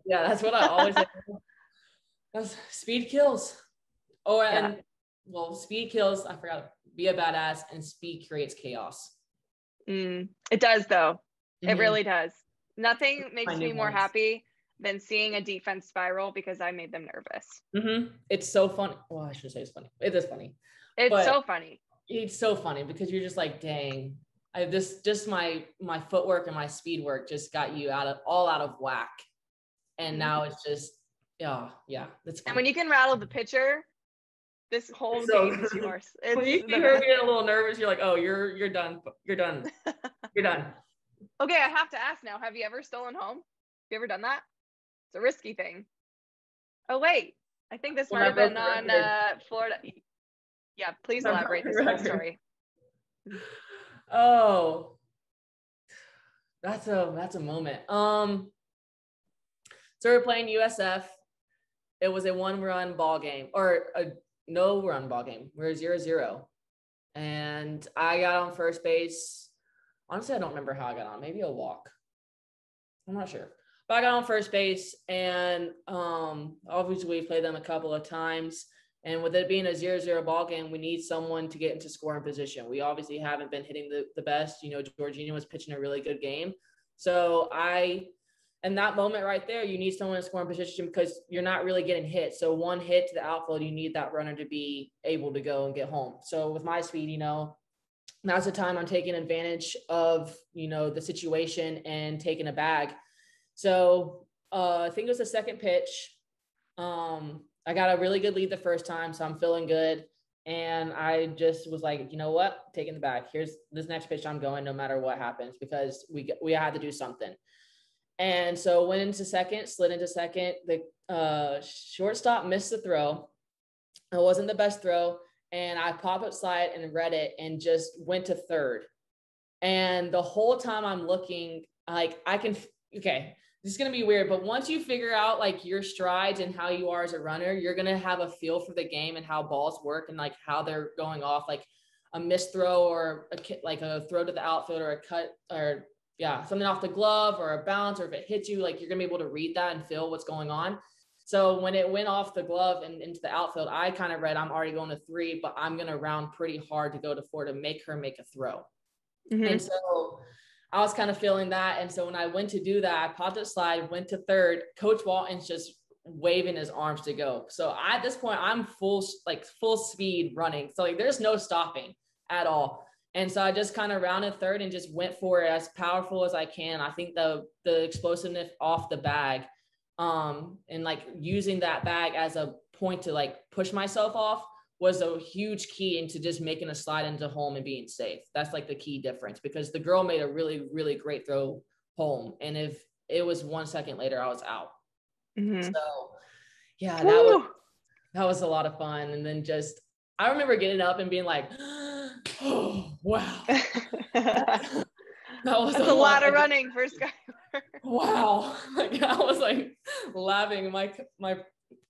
Yeah, that's what I always say. That's speed kills. Oh, and speed kills, I forgot, be a badass, and speed creates chaos. It does, though. It really does. Nothing makes me more happy than seeing a defense spiral, because I made them nervous. It's so funny. Well, I shouldn't say it's funny. It is funny. It's so funny. It's so funny, because you're just like, dang, my footwork and my speed work just got you out of whack. And now it's just, that's funny. And when you can rattle the pitcher, this whole game is yours. When you see her getting a little nervous, you're like, oh, you're done. You're done. You're done. Okay, I have to ask now, have you ever stolen home? Have you ever done that? It's a risky thing. Oh, wait. I think this When might I have been broke the on record. Florida. Yeah, please When I elaborate. broke This the is a good record. story. Oh, that's a moment. So we're playing USF. It was a 1-run ball game, or a no-run ball game. We're 0-0. And I got on first base. Honestly, I don't remember how I got on. Maybe a walk. I'm not sure. But I got on first base, and obviously we played them a couple of times. And with it being a 0-0 ball game, we need someone to get into scoring position. We obviously haven't been hitting the best. You know, Georgina was pitching a really good game. So in that moment right there, you need someone in scoring position because you're not really getting hit. So one hit to the outfield, you need that runner to be able to go and get home. So with my speed, you know, now's the time I'm taking advantage of, you know, the situation and taking a bag. So I think it was the second pitch. I got a really good lead the first time, so I'm feeling good. And I just was like, you know what, taking the bag. Here's this next pitch I'm going no matter what happens, because we had to do something. And so went into second, slid into second. The shortstop missed the throw. It wasn't the best throw. And I pop-up slide and read it and just went to third. And the whole time I'm looking, like okay, this is going to be weird, but once you figure out like your strides and how you are as a runner, you're going to have a feel for the game and how balls work and like how they're going off, like a missed throw or like a throw to the outfield or a cut or something off the glove or a bounce, or if it hits you, like you're going to be able to read that and feel what's going on. So when it went off the glove and into the outfield, I kind of read, I'm already going to 3, but I'm going to round pretty hard to go to 4 to make her make a throw. Mm-hmm. And so I was kind of feeling that. And so when I went to do that, I popped a slide, went to third. Coach Walton's just waving his arms to go. So at this point, I'm full speed running. So like there's no stopping at all. And so I just kind of rounded third and just went for it as powerful as I can. I think the explosiveness off the bag, and like using that bag as a point to like push myself off was a huge key into just making a slide into home and being safe. That's like the key difference, because the girl made a really, really great throw home. And if it was 1 second later, I was out. Mm-hmm. So yeah, that was a lot of fun. And then I remember getting up and being like, oh, wow. That was a lot of running for Skylar. Wow. Like I was like laughing.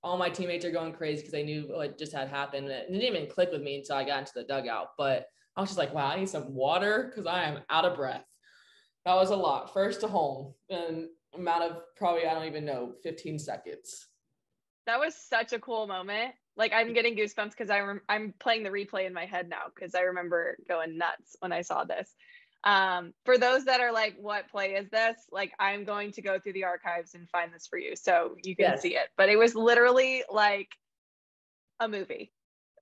All my teammates are going crazy because they knew what just had happened. It didn't even click with me until I got into the dugout. But I was just like, wow, I need some water because I am out of breath. That was a lot. First to home, and amount of probably, I don't even know, 15 seconds. That was such a cool moment. Like I'm getting goosebumps because I'm playing the replay in my head now because I remember going nuts when I saw this. For those that are like, what play is this? Like, I'm going to go through the archives and find this for you so you can see it. But it was literally like a movie.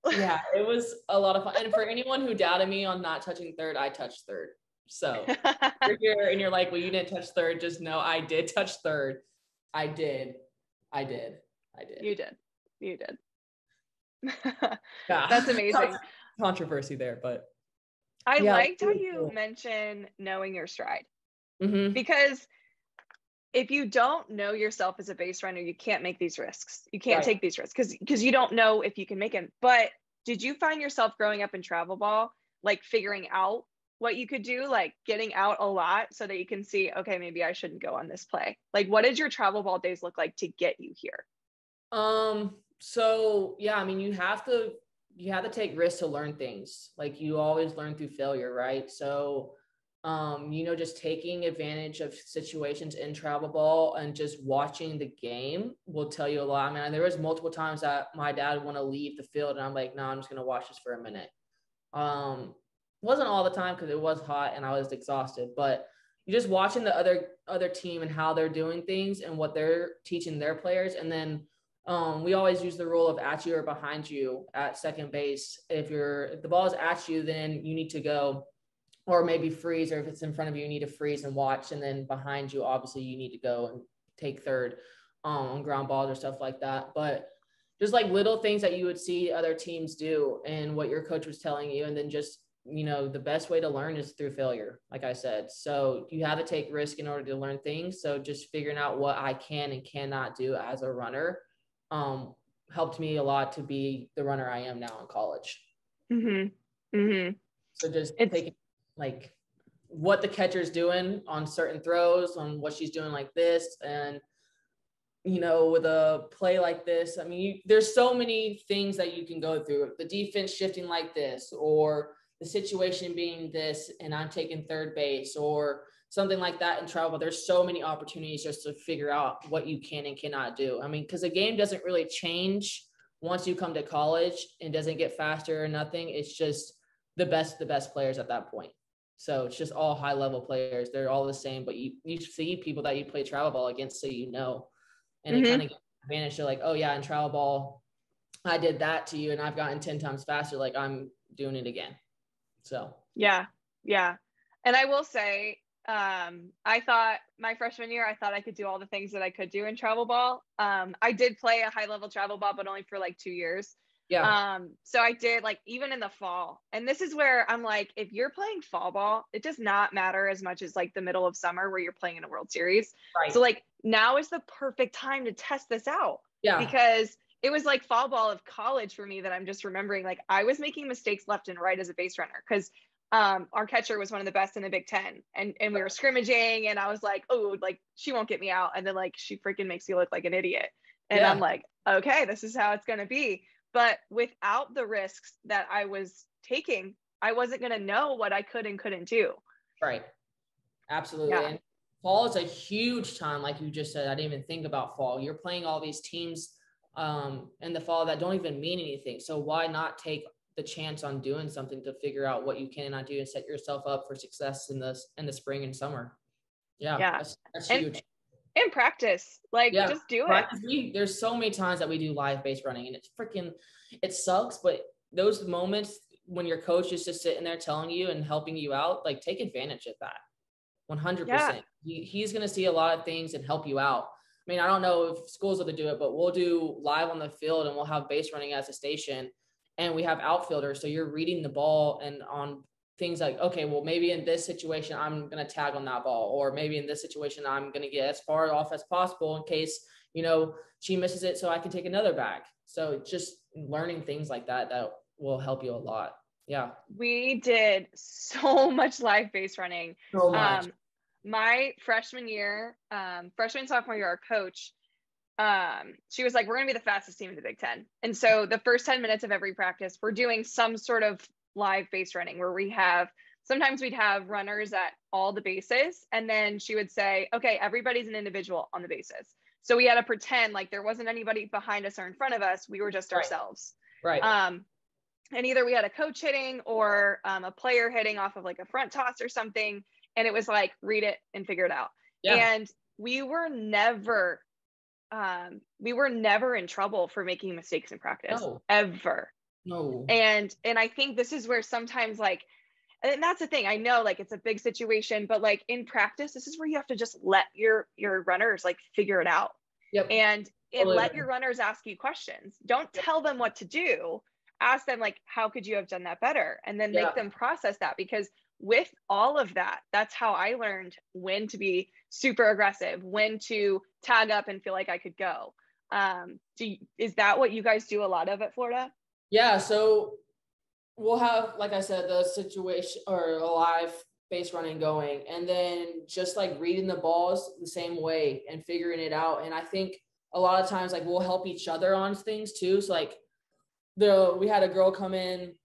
Yeah, it was a lot of fun. And for anyone who doubted me on not touching third, I touched third. So if you're here and you're like, well, you didn't touch third, just know I did touch third. I did. You did. Yeah. That's amazing. Controversy there, but I liked how you mentioned knowing your stride, mm-hmm. because if you don't know yourself as a base runner, you can't make these risks. You can't take these risks because you don't know if you can make them. But did you find yourself growing up in travel ball, like figuring out what you could do, like getting out a lot so that you can see, okay, maybe I shouldn't go on this play? Like, what did your travel ball days look like to get you here? So yeah, I mean, you have to take risks to learn things. Like you always learn through failure, right? So, just taking advantage of situations in travel ball and just watching the game will tell you a lot. I mean, there was multiple times that my dad would want to leave the field and I'm like, no, I'm just going to watch this for a minute. Wasn't all the time because it was hot and I was exhausted, but you're just watching the other team and how they're doing things and what they're teaching their players. And then we always use the rule of at you or behind you at second base. If the ball is at you, then you need to go, or maybe freeze, or if it's in front of you, you need to freeze and watch. And then behind you, obviously you need to go and take third on ground balls or stuff like that. But just like little things that you would see other teams do and what your coach was telling you. And then just the best way to learn is through failure, like I said. So you have to take risk in order to learn things. So just figuring out what I can and cannot do as a runner helped me a lot to be the runner I am now in college. So just taking like what the catcher's doing on certain throws, on what she's doing like this, and with a play like this, I mean, there's so many things that you can go through. The defense shifting like this, or the situation being this, and I'm taking third base, or something like that in travel. There's so many opportunities just to figure out what you can and cannot do. I mean, because the game doesn't really change once you come to college and doesn't get faster or nothing. It's just the best players at that point. So it's just all high level players. They're all the same, but you see people that you play travel ball against, so and it kind of gives advantage to like, oh yeah, in travel ball, I did that to you and I've gotten 10 times faster. Like I'm doing it again. So. Yeah. And I will say, I thought my freshman year, I thought I could do all the things that I could do in travel ball. I did play a high level travel ball, but only for like 2 years. Yeah. So I did like, even in the fall, and this is where I'm like, if you're playing fall ball, it does not matter as much as like the middle of summer where you're playing in a World Series. Right. So like now is the perfect time to test this out. Yeah. Because it was like fall ball of college for me that I'm just remembering, like I was making mistakes left and right as a base runner. Cause our catcher was one of the best in the Big Ten, and we were scrimmaging, and I was like, oh, like she won't get me out. And then like, she freaking makes you look like an idiot. And I'm like, okay, this is how it's going to be. But without the risks that I was taking, I wasn't going to know what I could and couldn't do. Right. Absolutely. Yeah. And fall is a huge time. Like you just said, I didn't even think about fall. You're playing all these teams in the fall that don't even mean anything. So why not take the chance on doing something to figure out what you can and not do and set yourself up for success in the spring and summer? Yeah. That's huge. And practice, like just do it. There's so many times that we do live base running, and it sucks, but those moments when your coach is just sitting there telling you and helping you out, like take advantage of that. 100%. He's going to see a lot of things and help you out. I mean, I don't know if schools will do it, but we'll do live on the field and we'll have base running as a station, and we have outfielders. So you're reading the ball and on things like, okay, well, maybe in this situation, I'm going to tag on that ball, or maybe in this situation, I'm going to get as far off as possible in case, she misses it so I can take another back. So just learning things like that will help you a lot. Yeah. We did so much live base running. So much. My freshman sophomore year, our coach, she was like, we're going to be the fastest team in the Big Ten. And so the first 10 minutes of every practice, we're doing some sort of live base running where sometimes we'd have runners at all the bases. And then she would say, okay, everybody's an individual on the bases. So we had to pretend like there wasn't anybody behind us or in front of us. We were just ourselves. Right. And either we had a coach hitting or a player hitting off of like a front toss or something. And it was like, read it and figure it out. Yeah. And we were never in trouble for making mistakes in practice. No. Ever. No. And I think this is where sometimes like, and that's the thing, I know like it's a big situation, but like in practice, this is where you have to just let your runners like figure it out. Yep. And let your runners ask you questions. Don't tell them what to do. Ask them like, how could you have done that better? And then make them process that, because with all of that, that's how I learned when to be super aggressive, when to tag up and feel like I could go. Is that what you guys do a lot of at Florida? Yeah. So we'll have, like I said, the situation or a live base running going, and then just like reading the balls the same way and figuring it out. And I think a lot of times like we'll help each other on things too. So like we had a girl come in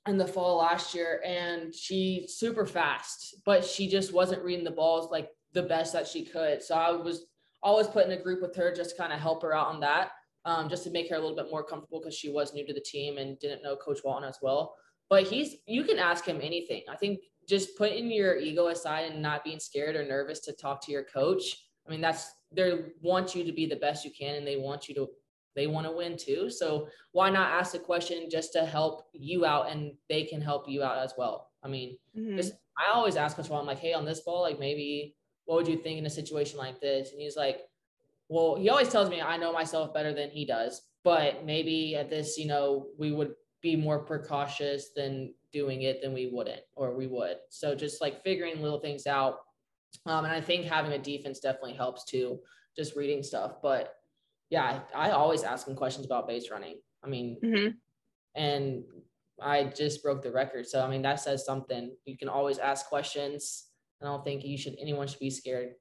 the fall last year, and she's super fast, but she just wasn't reading the balls like the best that she could. So I was always put in a group with her just to kind of help her out on that. Just to make her a little bit more comfortable, because she was new to the team and didn't know Coach Walton as well. But you can ask him anything. I think just putting your ego aside and not being scared or nervous to talk to your coach. I mean, they want you to be the best you can, and they want to win too. So why not ask a question just to help you out, and they can help you out as well. I mean, I always ask Coach Walton, I'm like, hey, on this ball, like maybe what would you think in a situation like this? And he's like, well, he always tells me I know myself better than he does, but maybe at this, we would be more precautious than doing it, then we wouldn't, or we would. So just like figuring little things out. And I think having a defense definitely helps too, just reading stuff. But yeah, I always ask him questions about base running. I mean, and I just broke the record. So, I mean, that says something. You can always ask questions. I don't think anyone should be scared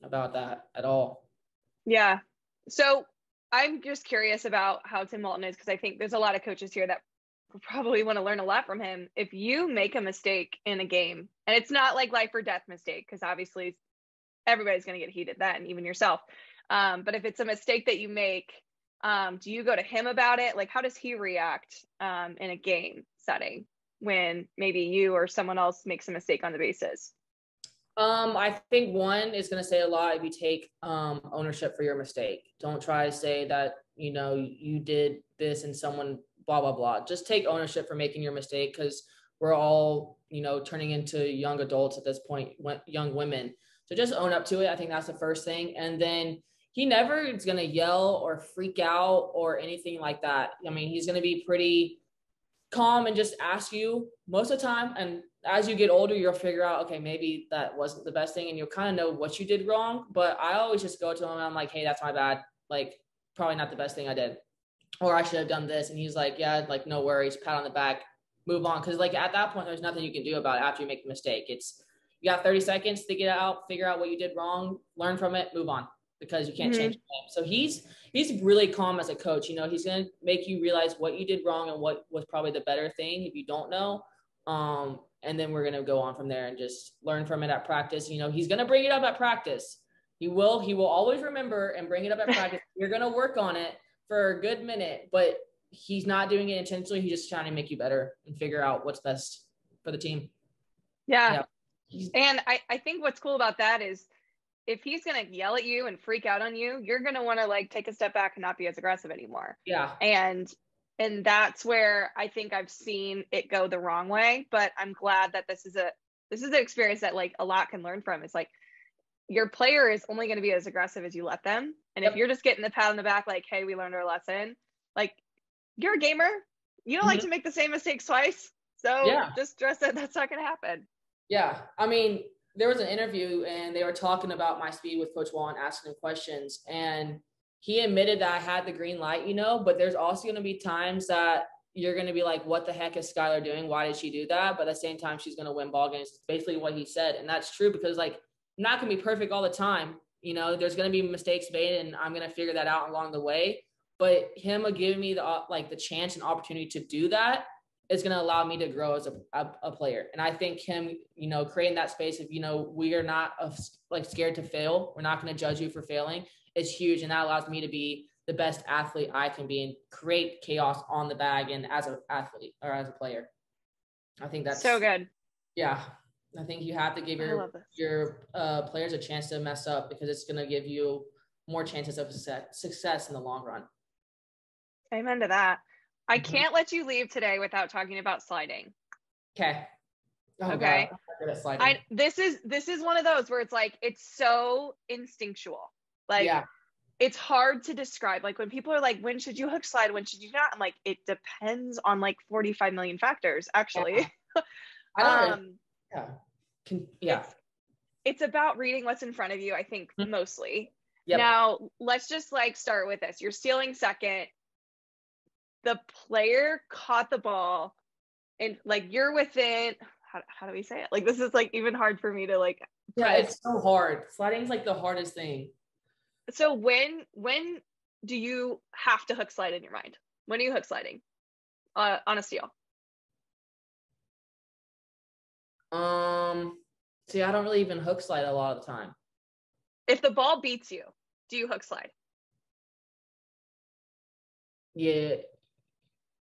about that at all. Yeah. So I'm just curious about how Tim Walton is, because I think there's a lot of coaches here that probably want to learn a lot from him. If you make a mistake in a game, and it's not like life or death mistake, because obviously everybody's going to get heated then, even yourself. But if it's a mistake that you make, do you go to him about it? Like, how does he react in a game setting when maybe you or someone else makes a mistake on the bases? I think one is going to say a lot if you take ownership for your mistake. Don't try to say that, you did this and someone blah, blah, blah. Just take ownership for making your mistake, because we're all, turning into young adults at this point, young women. So just own up to it. I think that's the first thing. And then he never is going to yell or freak out or anything like that. I mean, he's going to be pretty calm and just ask you most of the time. And as you get older, you'll figure out, okay, maybe that wasn't the best thing. And you'll kind of know what you did wrong. But I always just go to him and I'm like, hey, that's my bad. Like, probably not the best thing I did. Or I should have done this. And he's like, yeah, like, no worries, pat on the back, move on. Cause like at that point, there's nothing you can do about it after you make the mistake. You got 30 seconds to get it out, figure out what you did wrong, learn from it, move on, because you can't change the game. So he's really calm as a coach. He's going to make you realize what you did wrong and what was probably the better thing if you don't know. And then we're going to go on from there and just learn from it at practice. He's going to bring it up at practice. He will always remember and bring it up at practice. You're going to work on it for a good minute, but he's not doing it intentionally. He's just trying to make you better and figure out what's best for the team. Yeah. And I think what's cool about that is if he's going to yell at you and freak out on you, you're going to want to like take a step back and not be as aggressive anymore. Yeah. And that's where I think I've seen it go the wrong way, but I'm glad that this is an experience that like a lot can learn from. It's like your player is only going to be as aggressive as you let them. And if you're just getting the pat on the back, like, hey, we learned our lesson, like you're a gamer. You don't like to make the same mistakes twice. So just trust that that's not going to happen. Yeah. I mean, there was an interview and they were talking about my speed with Coach Wallen, asking him questions. And he admitted that I had the green light, but there's also going to be times that you're going to be like, what the heck is Skylar doing? Why did she do that? But at the same time, she's going to win ball games. It's basically what he said. And that's true, because like, I'm not going to be perfect all the time. There's going to be mistakes made and I'm going to figure that out along the way. But him giving me the chance and opportunity to do that is going to allow me to grow as a player. And I think him, creating that space of, we are not scared to fail. We're not going to judge you for failing. Is huge. And that allows me to be the best athlete I can be and create chaos on the bag and as an athlete or as a player. I think that's so good. Yeah. I think you have to give your players a chance to mess up, because it's going to give you more chances of success in the long run. Amen to that. I can't let you leave today without talking about sliding. Okay. Oh, okay. God. This is one of those where it's like, it's so instinctual. Like, it's hard to describe. Like when people are like, when should you hook slide? When should you not? I'm like, it depends on like 45 million factors, actually. Yeah. It's about reading what's in front of you, I think, mostly. Yep. Now, let's just like start with this. You're stealing second. The player caught the ball and like you're within, how do we say it? Like, this is like even hard for me to like. Yeah, it's so hard. Sliding is like the hardest thing. So when do you have to hook slide in your mind? When are you hook sliding on a steal? See, I don't really even hook slide a lot of the time. If the ball beats you, do you hook slide? Yeah.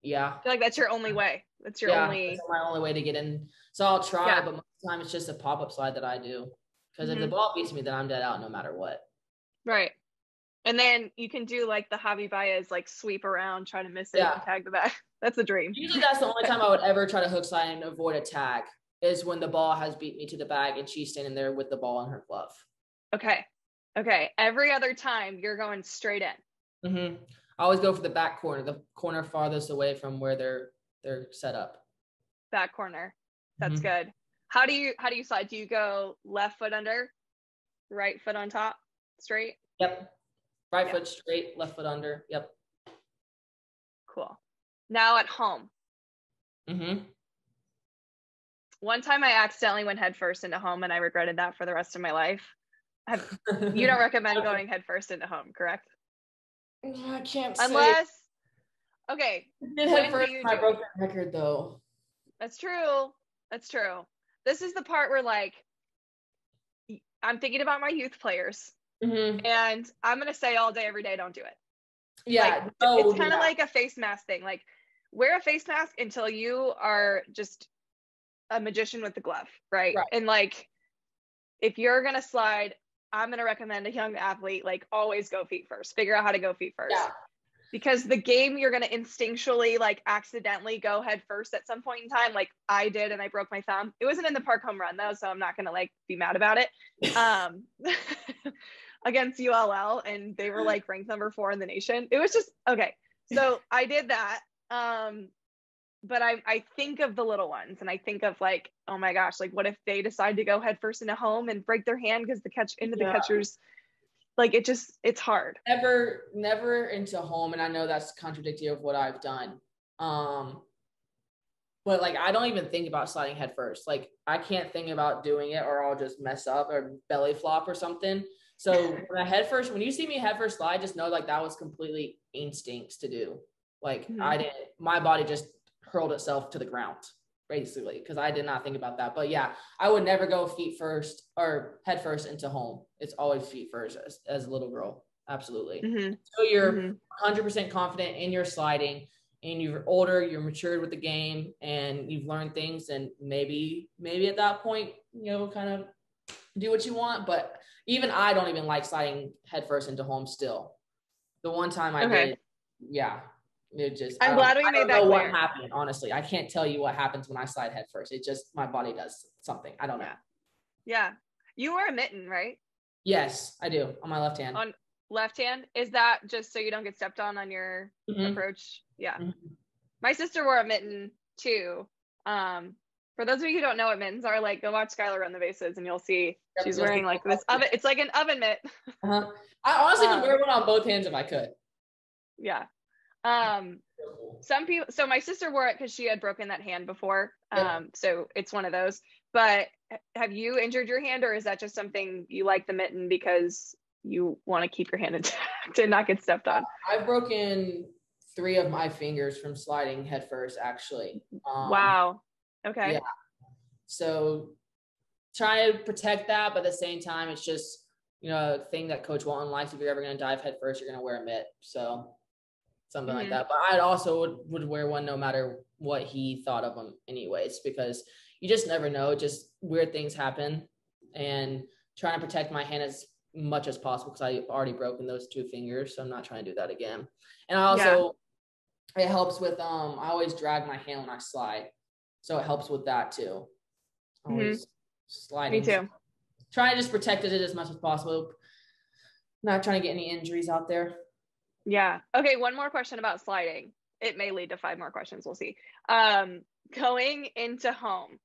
I feel like that's your only way. That's my only way to get in. So I'll try, but most of the time it's just a pop-up slide that I do. Because if the ball beats me, then I'm dead out no matter what. Right. And then you can do like the Javi Baez, like sweep around, try to miss it and tag the back. That's a dream. Usually that's the only time I would ever try to hook slide and avoid a tag, is when the ball has beat me to the bag and she's standing there with the ball in her glove. Okay. Every other time you're going straight in. I always go for the back corner, the corner farthest away from where they're set up. Back corner. That's Mm-hmm. good. How do you slide? Do you go left foot under, right foot on top, straight? Yep. Right foot straight, left foot under. Yep. Cool. Now at home. Mm-hmm. One time I accidentally went head first into home and I regretted that for the rest of my life. You don't recommend going head first into home, correct? I can't Unless, okay. Did head first my broken record though. That's true. That's true. This is the part where like, I'm thinking about my youth players and I'm going to say all day, every day, don't do it. Yeah. Like, it's kind of like a face mask thing. Like, wear a face mask until you are just a magician with the glove, right? And like, if you're going to slide, I'm going to recommend a young athlete, like always go feet first, figure out how to go feet first. Yeah. Because the game, you're going to instinctually like accidentally go head first at some point in time. Like I did, and I broke my thumb. It wasn't in the park home run though, so I'm not going to like be mad about it. Against ULL, and they were like ranked number 4 in the nation. It was just, okay. So I did that. But I think of the little ones, and I think of like, oh my gosh, like what if they decide to go head first into home and break their hand because the catcher's like, it's hard. Never into home. And I know that's contradictory of what I've done. But like, I don't even think about sliding head first. Like I can't think about doing it or I'll just mess up or belly flop or something. So when you see me head first slide, just know like that was completely instincts to do. Like my body just hurled itself to the ground basically, because I did not think about that. But yeah, I would never go feet first or head first into home. It's always feet first as a little girl. Absolutely. So you're 100% confident in your sliding, and you're older, you're matured with the game, and you've learned things, and maybe at that point, kind of do what you want. But even I don't even like sliding head first into home still. The one time I did, yeah. I'm glad we made that clear. I don't know what happened, honestly. I can't tell you what happens when I slide head first. It just, my body does something. I don't know. Yeah. You wear a mitten, right? Yes, I do. On my left hand. On left hand? Is that just so you don't get stepped on your approach? Yeah. My sister wore a mitten too. For those of you who don't know what mittens are, like, go watch Skylar run the bases and you'll see she's wearing like this oven. It's like an oven mitt. I honestly would wear one on both hands if I could. Yeah. Some people, so my sister wore it because she had broken that hand before. So it's one of those. But have you injured your hand, or is that just something you like the mitten because you want to keep your hand intact and not get stepped on? I've broken 3 of my fingers from sliding head first, actually. Wow. Okay. Yeah. So try to protect that, but at the same time, it's just, a thing that Coach Walton likes. If you're ever going to dive head first, you're going to wear a mitt. So something like that. But I also would wear one no matter what he thought of them anyways, because you just never know. Just weird things happen, and trying to protect my hand as much as possible, because I've already broken those 2 fingers. So I'm not trying to do that again. And I also, it helps with, I always drag my hand when I slide. So it helps with that too. Always sliding. Me too. Try to just protect it as much as possible. Not trying to get any injuries out there. Yeah. Okay. One more question about sliding. It may lead to 5 more questions. We'll see. Going into home,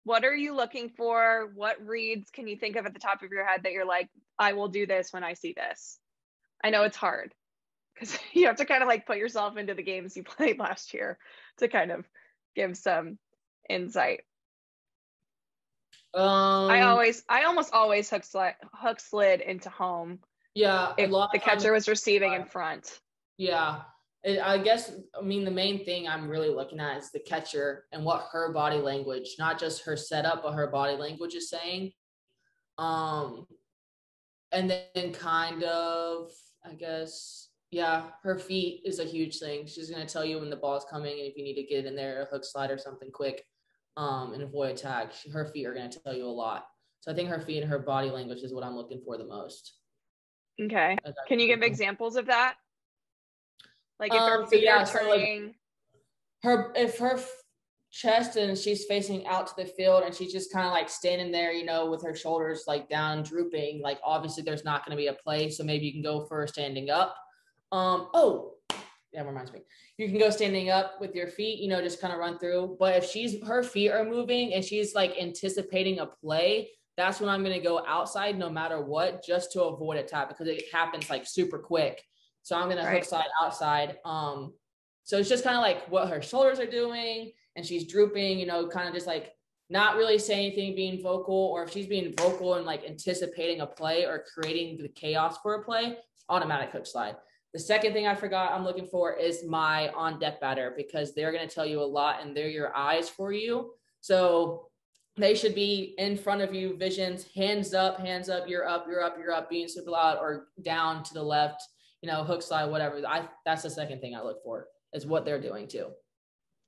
what are you looking for? What reads can you think of at the top of your head that you're like, I will do this when I see this? I know it's hard because you have to kind of like put yourself into the games you played last year to kind of give some insight. I almost always hook slid into home. Yeah. If the catcher was receiving in front. Yeah. I guess, the main thing I'm really looking at is the catcher and what her body language, not just her setup, but her body language is saying. And then kind of, I guess, her feet is a huge thing. She's going to tell you when the ball's coming, and if you need to get in there, a hook slide or something quick, and avoid attack. Her feet are going to tell you a lot. So I think her feet and her body language is what I'm looking for the most. Okay. Can you give examples of that? Like if her feet are turning. If her chest and she's facing out to the field and she's just kind of like standing there, with her shoulders like down, drooping, like obviously there's not going to be a play. So maybe you can go for standing up. that reminds me. You can go standing up with your feet, you know, just kind of run through. But if her feet are moving and she's like anticipating a play, that's when I'm going to go outside no matter what, just to avoid a tap because it happens like super quick. So I'm going to hook slide outside. So it's just kind of like what her shoulders are doing and she's drooping, you know, kind of just like not really saying anything, being vocal, or if she's being vocal and like anticipating a play or creating the chaos for a play, automatic hook slide. The second thing I forgot I'm looking for is my on deck batter because they're going to tell you a lot and they're your eyes for you. So they should be in front of you, visions, hands up, you're up, being super loud, or down to the left, you know, hook slide, whatever. That's the second thing I look for is what they're doing too.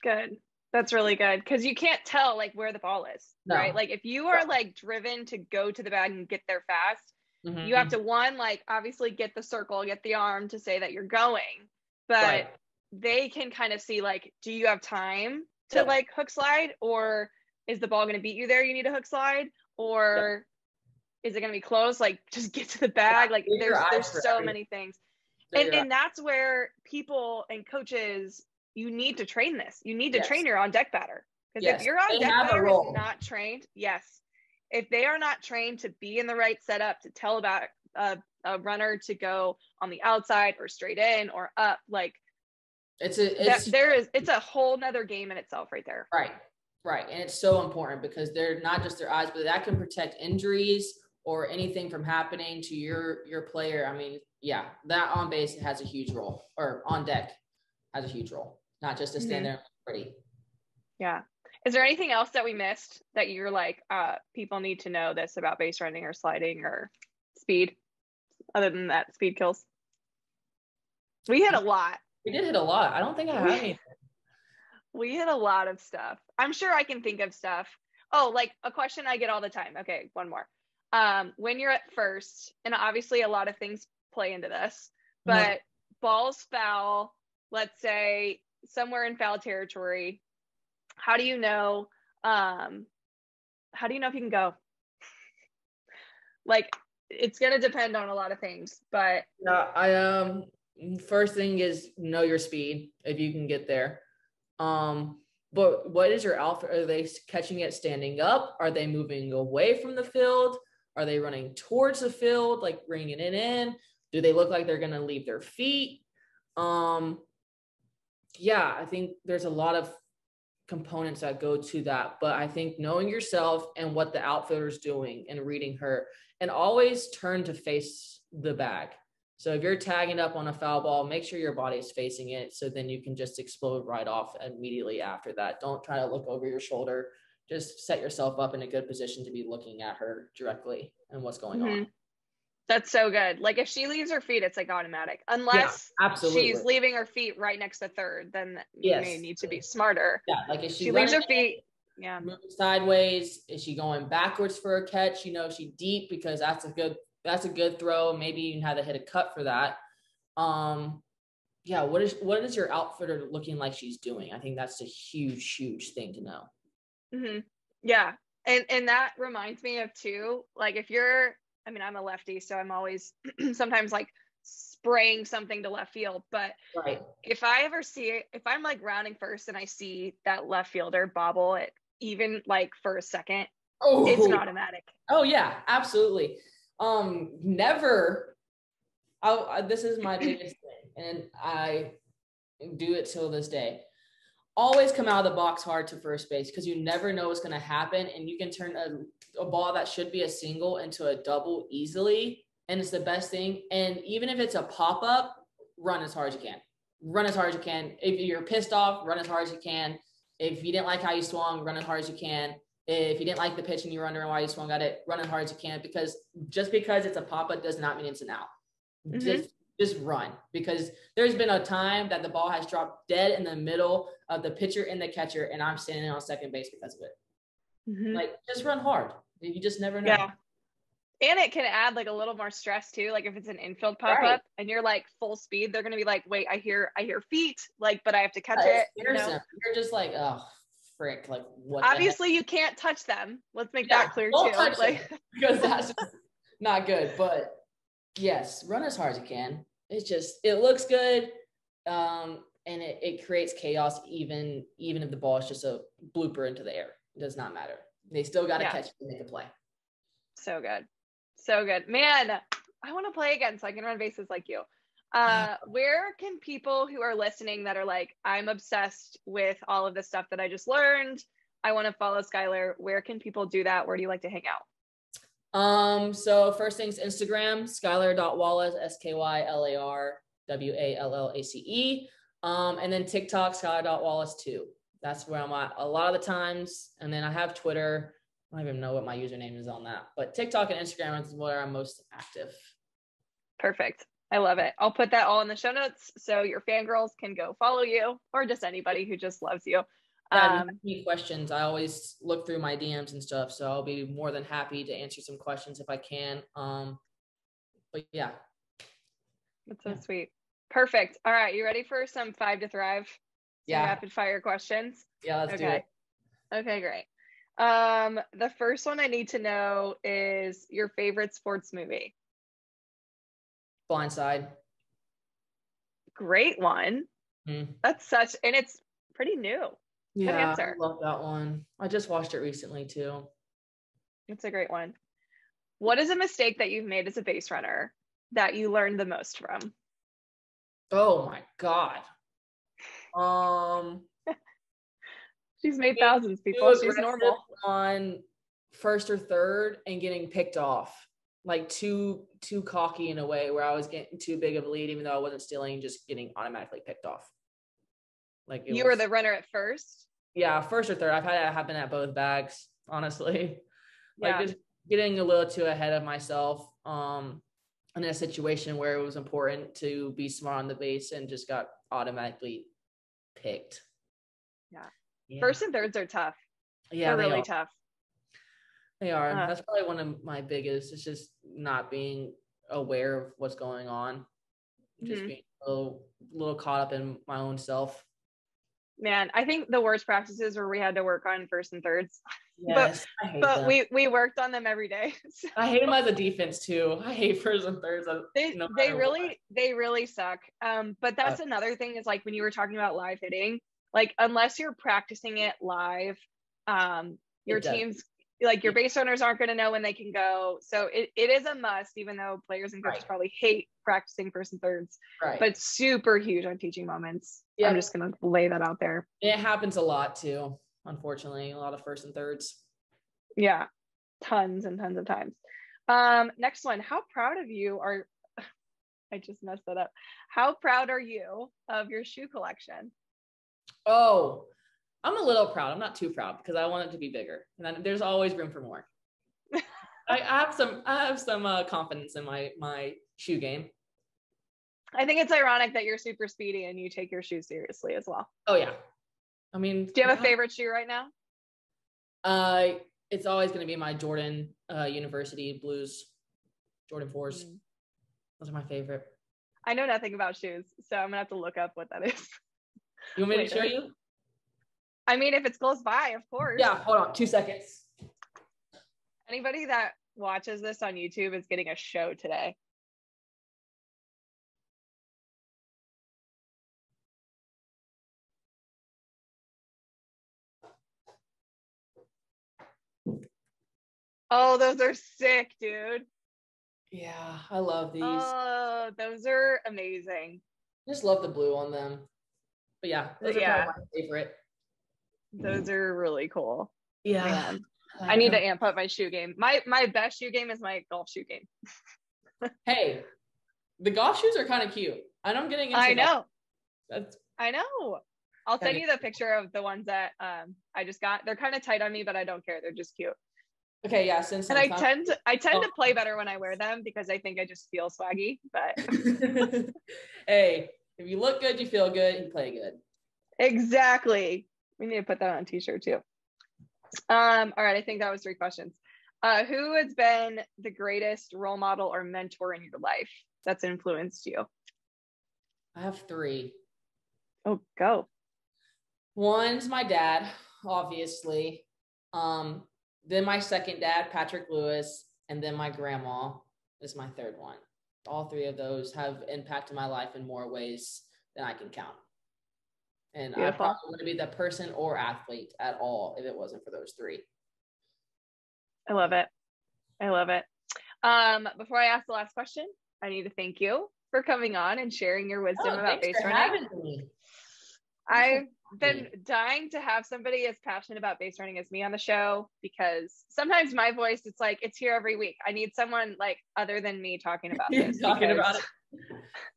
Good. That's really good. Cause you can't tell like where the ball is, right? Like if you are like driven to go to the bag and get there fast, you have to like obviously get the circle, get the arm to say that you're going, but they can kind of see like, do you have time to like hook slide, or is the ball going to beat you there? You need a hook slide, or is it going to be close? Like just get to the bag. Like there's so many things. And that's where people and coaches, you need to train this. You need to train your on deck batter. Because if your on deck batter is not trained, if they are not trained to be in the right setup, to tell about a runner to go on the outside or straight in or up, like it's a whole nother game in itself right there. Right. And it's so important because they're not just their eyes, but that can protect injuries or anything from happening to your player. I mean, that on base has a huge role, or on deck has a huge role, not just to stand there and look pretty. Yeah. Is there anything else that we missed that you're like, people need to know this about base running or sliding or speed, other than that, speed kills? We hit a lot. We did hit a lot. I don't think I have anything. We hit a lot of stuff. I'm sure I can think of stuff. Oh, like a question I get all the time. Okay, one more. When you're at first, and obviously a lot of things play into this, but balls foul, let's say somewhere in foul territory, how do you know if you can go? Like it's going to depend on a lot of things, but first thing is know your speed if you can get there. But what is your outfit? Are they catching it standing up? Are they moving away from the field? Are they running towards the field, like bringing it in? Do they look like they're going to leave their feet? I think there's a lot of components that go to that, but I think knowing yourself and what the outfielder's doing and reading her, and always turn to face the bag. So if you're tagging up on a foul ball, make sure your body is facing it, so then you can just explode right off immediately after that. Don't try to look over your shoulder. Just set yourself up in a good position to be looking at her directly and what's going on. That's so good. Like if she leaves her feet, it's like automatic. Unless she's leaving her feet right next to third, then you may need to be smarter. Yeah, like if she leaves her feet, moving sideways, is she going backwards for a catch? You know, is she deep, because that's a good throw. Maybe you can have to hit a cut for that. What is your outfitter looking like she's doing? I think that's a huge thing to know. Yeah. And that reminds me of too, like if I'm a lefty, so I'm always sometimes like spraying something to left field, but if I ever see it, if I'm like rounding first and I see that left fielder bobble it even like for a second, it's an automatic. Oh yeah, absolutely. This is my biggest thing, and I do it till this day. Always come out of the box hard to first base, because you never know what's going to happen, and you can turn a ball that should be a single into a double easily, and it's the best thing. And even if it's a pop-up, run as hard as you can. Run as hard as you can. If you're pissed off, run as hard as you can. If you didn't like how you swung, run as hard as you can. If you didn't like the pitch and you're wondering why you swung at it, run as hard as you can, because just because it's a pop-up does not mean it's an out. Just run, because there's been a time that the ball has dropped dead in the middle of the pitcher and the catcher, and I'm standing on second base because of it. Like, just run hard. You just never know. Yeah. And it can add like a little more stress too. Like if it's an infield pop-up and you're like full speed, they're going to be like, wait, I hear feet, like, but I have to catch it. You're just like, oh, frick. Like, what? Obviously you can't touch them. Let's make that clear too. Like, because that's just not good. But yes, run as hard as you can. It looks good. And it creates chaos even if the ball is just a blooper into the air. It does not matter. They still got to catch it and make a play. So good. So good. Man, I want to play again so I can run bases like you. Where can people who are listening that are like, I'm obsessed with all of the stuff that I just learned, I want to follow Skylar, where can people do that? Where do you like to hang out? So first thing's Instagram, Skylar.Wallace, SKYLARWALLACE. And then TikTok, Skylar.Wallace too. That's where I'm at a lot of the times. And then I have Twitter. I don't even know what my username is on that, but TikTok and Instagram is where I'm most active. Perfect. I love it. I'll put that all in the show notes so your fangirls can go follow you, or just anybody who just loves you. Any questions, I always look through my DMs and stuff, so I'll be more than happy to answer some questions if I can. But yeah. That's so sweet. Perfect. All right. You ready for some 5 to Thrive? Some rapid fire questions? Yeah, let's do it. Okay, great. The first one I need to know is your favorite sports movie. Blindside. Great one. That's and it's pretty new. Yeah, good answer. I love that one. I just watched it recently too. It's a great one. What is a mistake that you've made as a base runner that you learned the most from? Oh my God. She's made thousands, people. She's normal. On first or third and getting picked off, like too cocky in a way where I was getting too big of a lead, even though I wasn't stealing, just getting automatically picked off. Like you were the runner at first? Yeah, first or third. I've had it happen at both bags, honestly. Like just getting a little too ahead of myself in a situation where it was important to be smart on the base and just got automatically picked. Yeah. First and thirds are tough. Yeah, they're really tough. They are. That's probably one of my biggest. It's just not being aware of what's going on. Just being a little caught up in my own self. Man, I think the worst practices were we had to work on first and thirds. Yes, I hate them. we worked on them every day. So. I hate them as a defense too. I hate first and thirds. They really suck. But that's another thing is like when you were talking about live hitting, like unless you're practicing it live, your teams, like your base runners aren't going to know when they can go. So it is a must, even though players and coaches probably hate practicing first and thirds, but it's super huge on teaching moments. Yeah. I'm just going to lay that out there. It happens a lot too, unfortunately, a lot of first and thirds. Yeah, tons and tons of times. Next one, how proud of you are, I just messed that up. How proud are you of your shoe collection? Oh, I'm a little proud. I'm not too proud because I want it to be bigger. And then there's always room for more. I have some confidence in my shoe game. I think it's ironic that you're super speedy and you take your shoes seriously as well. Oh yeah. I mean, do you have a favorite shoe right now? It's always going to be my Jordan University Blues, Jordan 4s. Those are my favorite. I know nothing about shoes, so I'm gonna have to look up what that is. You want me to show you? I mean, if it's close by, of course. Yeah, hold on 2 seconds. Anybody that watches this on YouTube is getting a show today. Oh, those are sick, dude. Yeah, I love these. Oh, those are amazing. I just love the blue on them. But yeah, those are probably my favorite. Those are really cool. Yeah. Man. I need to amp up my shoe game. My best shoe game is my golf shoe game. Hey, the golf shoes are kind of cute. And I'm getting into I know. That's I know. I'll send you the picture of the ones that I just got. They're kind of tight on me, but I don't care. They're just cute. Okay, yeah. And I tend to play better when I wear them because I think I just feel swaggy. But hey, if you look good, you feel good, you play good. Exactly. We need to put that on a t-shirt too. All right, I think that was 3 questions. Who has been the greatest role model or mentor in your life that's influenced you? I have 3. Oh, go. One's my dad, obviously. Then my second dad, Patrick Lewis, and then my grandma is my third one. All 3 of those have impacted my life in more ways then I can count. And I Beautiful. probably wouldn't be the person or athlete at all if it wasn't for those three. I love it. I love it. Before I ask the last question, I need to thank you for coming on and sharing your wisdom about base running. I've been dying to have somebody as passionate about base running as me on the show, because sometimes my voice, it's like, it's here every week. I need someone like other than me talking about this.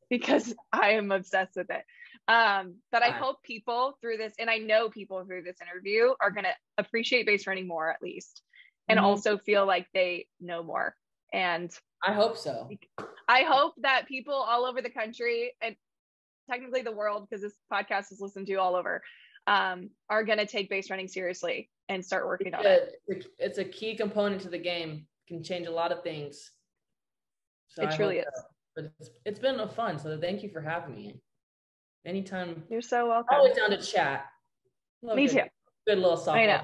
Because I am obsessed with it. But I hope people through this, and I know people through this interview are going to appreciate base running more at least, and also feel like they know more. And I hope so. I hope that people all over the country, and technically the world, because this podcast is listened to all over, are going to take base running seriously and start working on it. It's a key component to the game. It can change a lot of things. So it truly is. But it's been fun. So thank you for having me. Anytime. You're so welcome. Always down to chat. Me too. Good little softball. I know.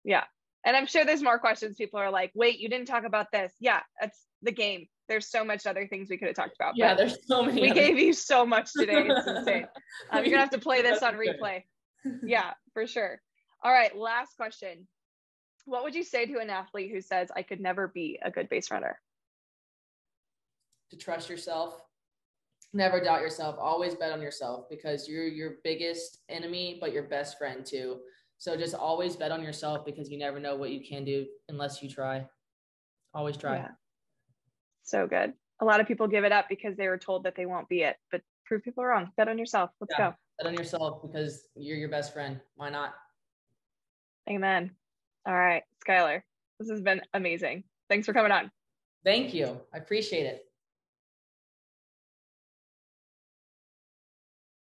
Yeah. And I'm sure there's more questions. People are like, wait, you didn't talk about this. Yeah, that's the game. There's so much other things we could have talked about. Yeah, there's so many. We gave you so much today. It's insane. You're going to have to play this on replay. Yeah, for sure. All right. Last question. What would you say to an athlete who says, I could never be a good base runner? To trust yourself. Never doubt yourself. Always bet on yourself, because you're your biggest enemy, but your best friend too. So just always bet on yourself, because you never know what you can do unless you try. Always try. Yeah. So good. A lot of people give it up because they were told that they won't be it, but prove people wrong. Bet on yourself. Let's go. Bet on yourself, because you're your best friend. Why not? Amen. All right, Skylar, this has been amazing. Thanks for coming on. Thank you. I appreciate it.